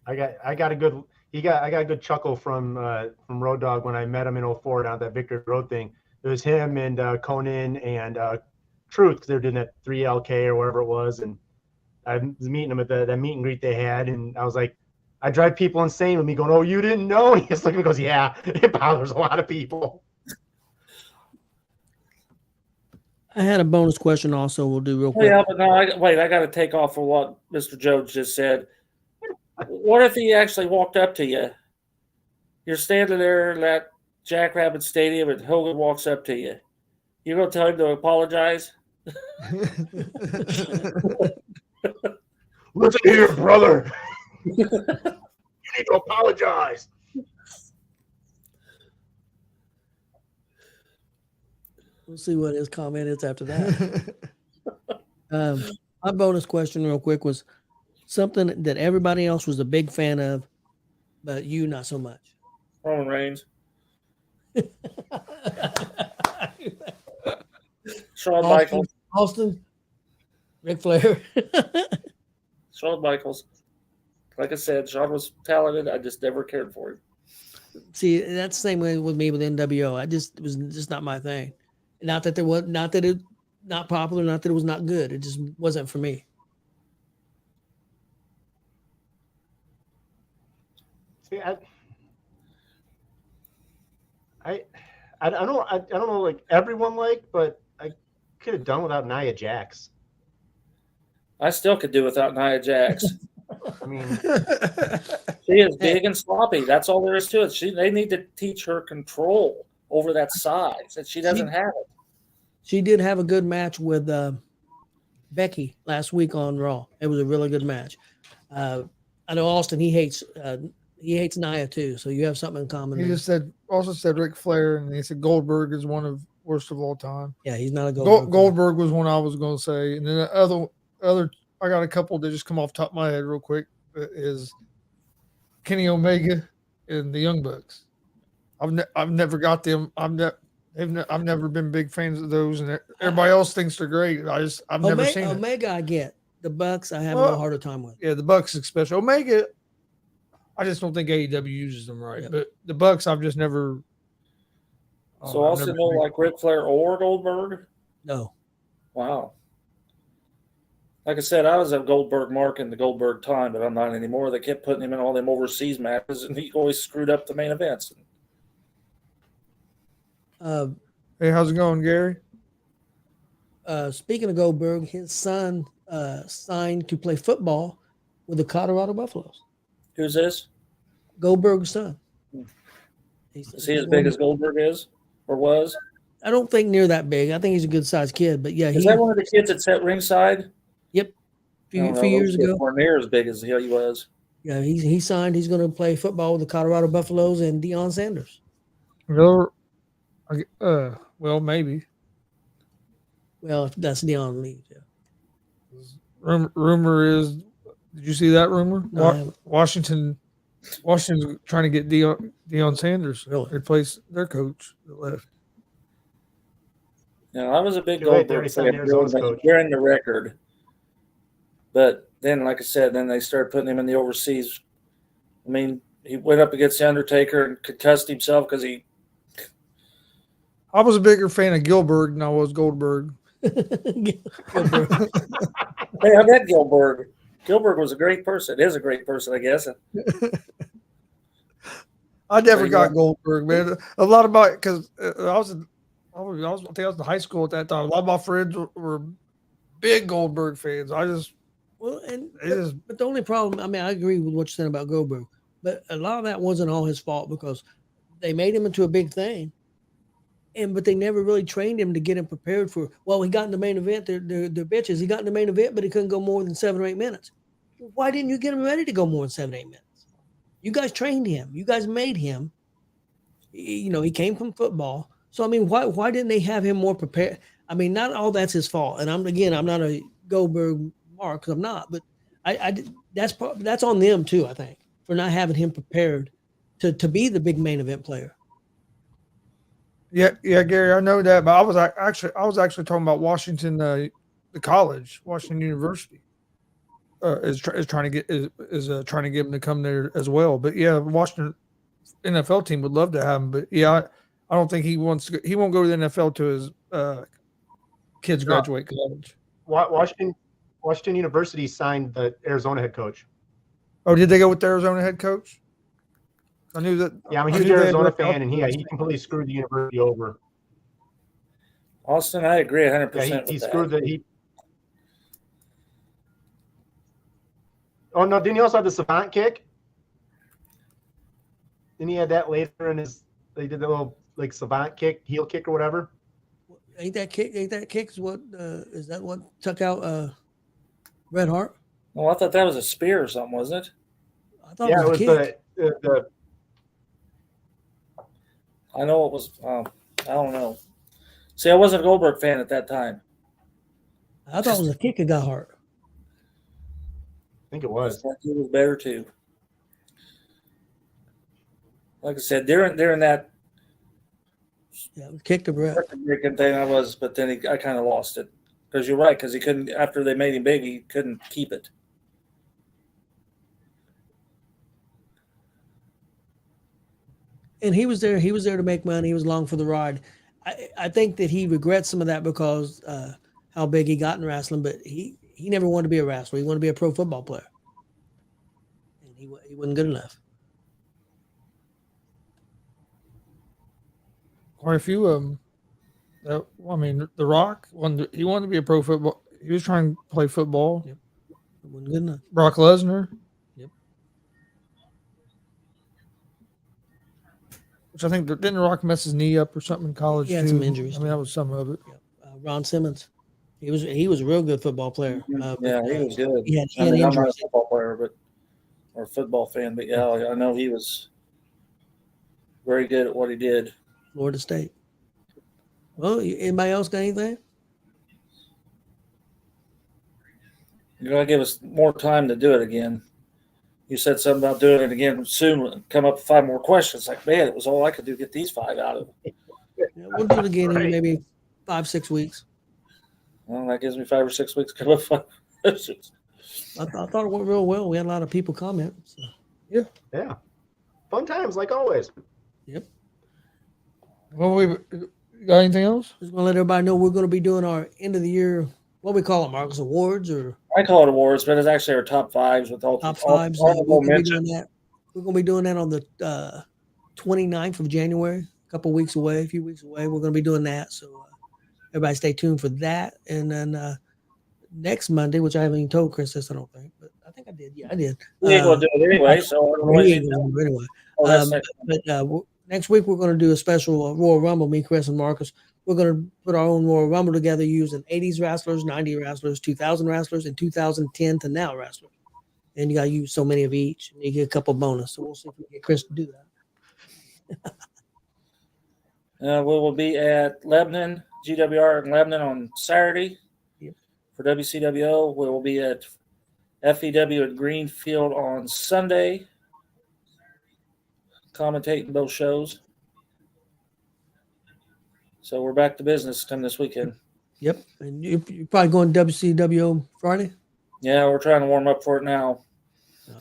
I got a good chuckle from Road Dogg when I met him in 04 down at that Victory Road thing. It was him and Conan and Truth, because they were doing that 3LK or whatever it was, and I was meeting them at that meet and greet they had, and I was like, I drive people insane with me going, "Oh, you didn't know?" And he just looked at me and goes, "Yeah, it bothers a lot of people." I had a bonus question also we'll do real quick. Yeah, but no, I got to take off for what Mr. Jones just said. What if he actually walked up to you? You're standing there in that Jackrabbit Stadium and Hogan walks up to you. You're going to tell him to apologize? Listen here, brother. You need to apologize. We'll see what his comment is after that. My bonus question real quick was something that everybody else was a big fan of, but you not so much. Roman Reigns. Shawn Michaels. Austin. Ric Flair. Shawn Michaels. Like I said, Shawn was talented. I just never cared for him. See, that's the same way with me with NWO. It was just not my thing. Not that it not popular, not that it was not good. It just wasn't for me. See, I don't know like everyone but I could have done without Nia Jax. I still could do without Nia Jax. I mean, She is big and sloppy. That's all there is to it. They need to teach her control over that size, and she doesn't have it. She did have a good match with Becky last week on Raw. It was a really good match. I know Austin. He hates Nia too. So you have something in common. He there. just also said Ric Flair, and he said Goldberg is one of worst of all time. Yeah, he's not a Goldberg. Goldberg was one I was going to say, and then the other I got a couple that just come off the top of my head real quick. Is Kenny Omega and the Young Bucks. I've never got them. I've never been big fans of those, and everybody else thinks they're great. I've never seen Omega. I get the Bucks. I have a little harder time with. Yeah, the Bucks especially. Omega, I just don't think AEW uses them right. Yep. But the Bucks, I've just never. So also know like Ric Flair or Goldberg? No. Wow. Like I said, I was a Goldberg mark in the Goldberg time, but I'm not anymore. They kept putting him in all them overseas matches, and he always screwed up the main events. Hey, how's it going, Gary? Speaking of Goldberg, his son signed to play football with the Colorado Buffaloes. Who's this? Goldberg's son. Is he as big as Goldberg is or was? I don't think near that big. I think he's a good-sized kid, but yeah. Is that one of the kids that sat ringside? Yep. A few years ago. Weren't near as big as he was. Yeah, he signed. He's going to play football with the Colorado Buffaloes and Deion Sanders. Well, maybe. Well, if that's Deion leaves, yeah. Rumor is, did you see that rumor? No, Washington's trying to get Deion Sanders really replace their coach that left. Yeah, I was a big Goldberg fan during the record. But then, like I said, then they started putting him in the overseas. I mean, he went up against The Undertaker and concussed himself because he. I was a bigger fan of Gilbert than I was Goldberg. Hey, I met Gilbert. Gilbert was a great person. Is a great person, I guess. I never got Goldberg, man. A lot of my because I think I was in high school at that time. A lot of my friends were big Goldberg fans. But the only problem, I mean, I agree with what you're saying about Goldberg, but a lot of that wasn't all his fault because they made him into a big thing, but they never really trained him to get him prepared for. Well, he got in the main event. They're bitches. He got in the main event, but he couldn't go more than 7 or 8 minutes. Why didn't you get him ready to go more than 7 or 8 minutes? You guys trained him. You guys made him. You know, he came from football. So I mean, why didn't they have him more prepared? I mean, not all that's his fault. And I'm not a Goldberg mark because I'm not, but that's on them too. I think for not having him prepared to be the big main event player. Yeah, Gary, I know that, but I was actually talking about Washington, the college, Washington University, is trying to get him to come there as well. But yeah, Washington NFL team would love to have him, but yeah, I don't think he wants to. He won't go to the NFL till his kids graduate college. Washington University signed the Arizona head coach. Oh, did they go with the Arizona head coach? I knew that. Yeah, I'm a huge Arizona fan, and he completely screwed the university over. Austin, I agree 100%. Yeah, he screwed the. Oh no! Didn't he also have the savant kick? Didn't he have that later in his? They did the little like savant kick, heel kick or whatever. Ain't that kick is what is that what took out Bret Hart? Well, I thought that was a spear or something, wasn't it? I thought it was a kick. The I know it was. I don't know. See, I wasn't a Goldberg fan at that time. I thought it was a kick that got Hart. I think it was. He was better too. Like I said, during that kick to Bret. Thing I was, but then I kind of lost it because you're right because he couldn't after they made him big he couldn't keep it. And he was there. He was there to make money. He was along for the ride. I think that he regrets some of that because how big he got in wrestling, but he never wanted to be a wrestler. He wanted to be a pro football player, and he wasn't good enough. Quite a few of them. I mean, The Rock, he wanted to be a pro football. He was trying to play football. Yep. It wasn't good enough. Brock Lesnar. Yep. Which I think, didn't The Rock mess his knee up or something in college? He had too? some injuries. I mean, that was some of it. Yep. Ron Simmons. He was a real good football player. Yeah, he was good. He had I'm not a injuries. football player, or a football fan, but yeah, I know he was very good at what he did. Florida State. Well, anybody else got anything? You're going to give us more time to do it again. You said something about doing it again soon. Come up with 5 more questions. Like, man, it was all I could do to get these 5 out of it. Yeah, we'll do it again in Right. maybe 5-6 weeks. Well, that gives me 5 or 6 weeks to come up with 5 questions. I thought it went real well. We had a lot of people comment. So. Yeah. Fun times, like always. Yep. Well, we got anything else? Just gonna let everybody know we're gonna be doing our end of the year. What we call them, Marcus Awards or I call it awards, but it's actually our top 5s with all top all- fives. all We're gonna be mentions. doing that. We're gonna be doing that on the 29th of January, a few weeks away. We're gonna be doing that. So everybody stay tuned for that. And then next Monday, which I haven't even told Chris this, I don't think, but I think I did. Yeah, I did. We ain't going to do it anyway, so I don't know what He you ain't gonna do it anyway. Oh, that's next But next week we're going to do a special Royal Rumble. Me, Chris, and Marcus. We're going to put our own Royal Rumble together using 80s wrestlers, 90s wrestlers, 2000 wrestlers, and 2010 to now wrestlers. And you got to use so many of each, and you get a couple bonus. So we'll see if we can get Chris to do that. We will be at Lebanon, G.W.R. in Lebanon on Saturday. Yep. For WCWO. We will be at FEW at Greenfield on Sunday, commentating both shows. So we're back to business come this weekend. Yep. And you're probably going WCWO Friday? Yeah, we're trying to warm up for it now. Yeah,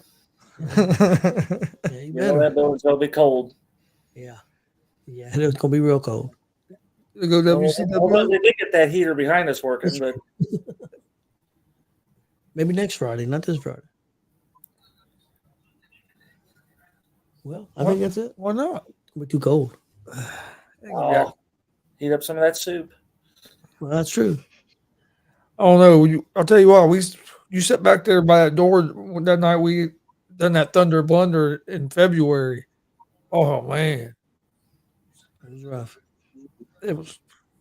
you You know better. that building's going to be cold. Yeah. Yeah, it's going to be real cold. To go Although WCW. we did get that heater behind us working, but Maybe next Friday, not this Friday. Well, I think that's it. Why not? We're too cold. Yeah. heat up some of that soup. Well, that's true. I don't know. I'll tell you what. You sat back there by that door that night. We done that Thunder Blunder in February. Oh man, It was rough. it was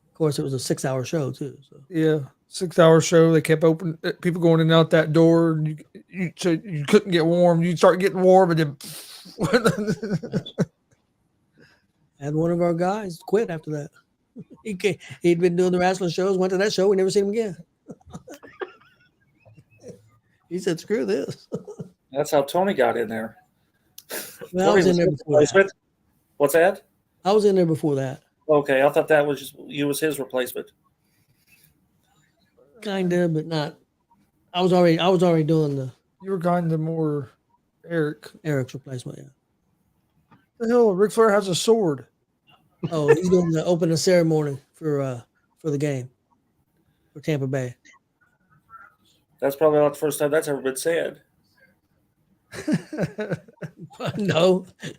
Of course, it was a 6-hour show too. So yeah. 6-hour show. They kept open. People going in and out that door. You couldn't get warm. You start getting warm, and then had one of our guys quit after that. He'd been doing the wrestling shows, went to that show, we never seen him again. He said, "Screw this." That's how Tony got in there. Well, I was in there before that. What's that? I was in there before that. Okay, I thought that was just you was his replacement. Kinda, but not. I was already doing the you were kind of more Eric. Eric's replacement. Yeah. The hell, Ric Flair has a sword. Oh, he's doing the opening ceremony for the game for Tampa Bay. That's probably not the first time that's ever been said. No, at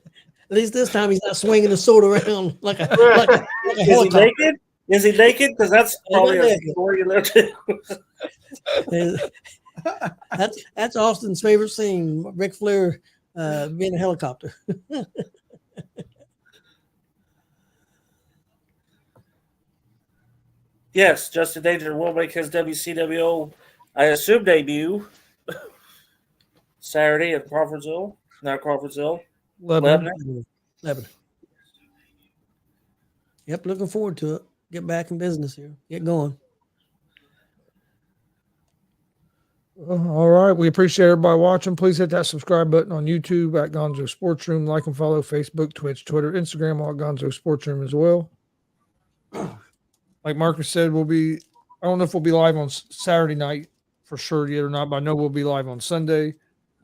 least this time he's not swinging the sword around like a Is he helicopter. naked? Is he naked? Because that's probably not a naked. story in there too. That's Austin's favorite scene. Ric Flair being a helicopter. Yes, Justin Danger will make his WCWO, I assume, debut Saturday at Crawfordsville. Not Crawfordsville. Lebanon. Lebanon. Yep, looking forward to it. Get back in business here. Get going. All right. We appreciate everybody watching. Please hit that subscribe button on YouTube at Gonzo Sports Room. Like and follow Facebook, Twitch, Twitter, Instagram, all at Gonzo Sports Room as well. Like Marcus said, I don't know if we'll be live on Saturday night for sure yet or not, but I know we'll be live on Sunday.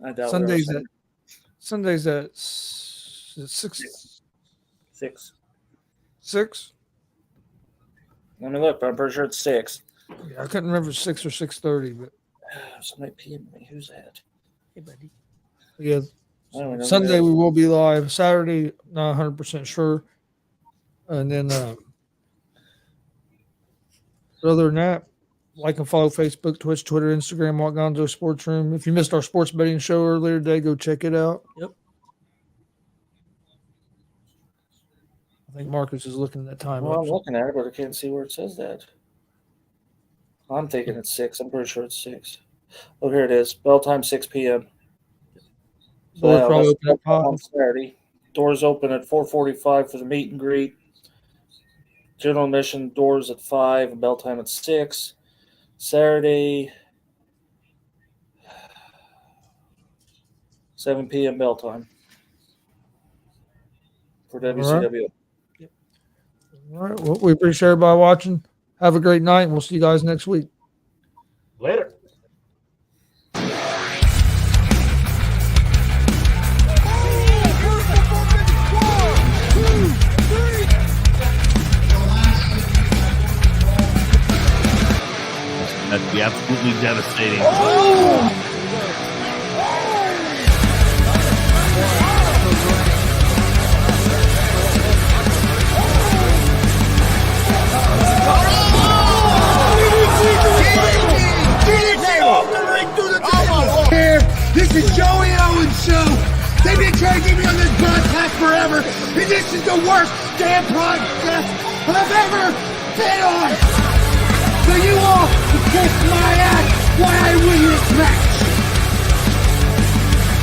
I doubt Sundays at 6 6. 6? Let me look, but I'm pretty sure it's 6. Yeah, I couldn't remember 6 or 6:30, but Somebody PM me. Who's that? Hey, buddy. yeah. I don't know. Sunday we will be live. Saturday, not 100% sure. And then, other than that, like and follow Facebook, Twitch, Twitter, Instagram, Gonzo'S Sports Room. If you missed our sports betting show earlier today, go check it out. Yep. I think Marcus is looking at that time. Well, I'm looking at it, but I can't see where it says that. I'm thinking it's 6. I'm pretty sure it's 6. Oh, here it is. Bell time 6 p.m. So we're probably that's open at 5. on Saturday. Doors open at 4:45 for the meet and greet. General admission doors at 5 and bell time at 6. Saturday, 7 p.m. bell time for WCW. All right. Well, we appreciate everybody watching. Have a great night, and we'll see you guys next week. Later. That'd be absolutely devastating. Here, this is Joey Owens show. They've been trying to get me on this broadcast forever, and this is the worst damn broadcast I've ever been on. So you all can kiss my ass while I win this match.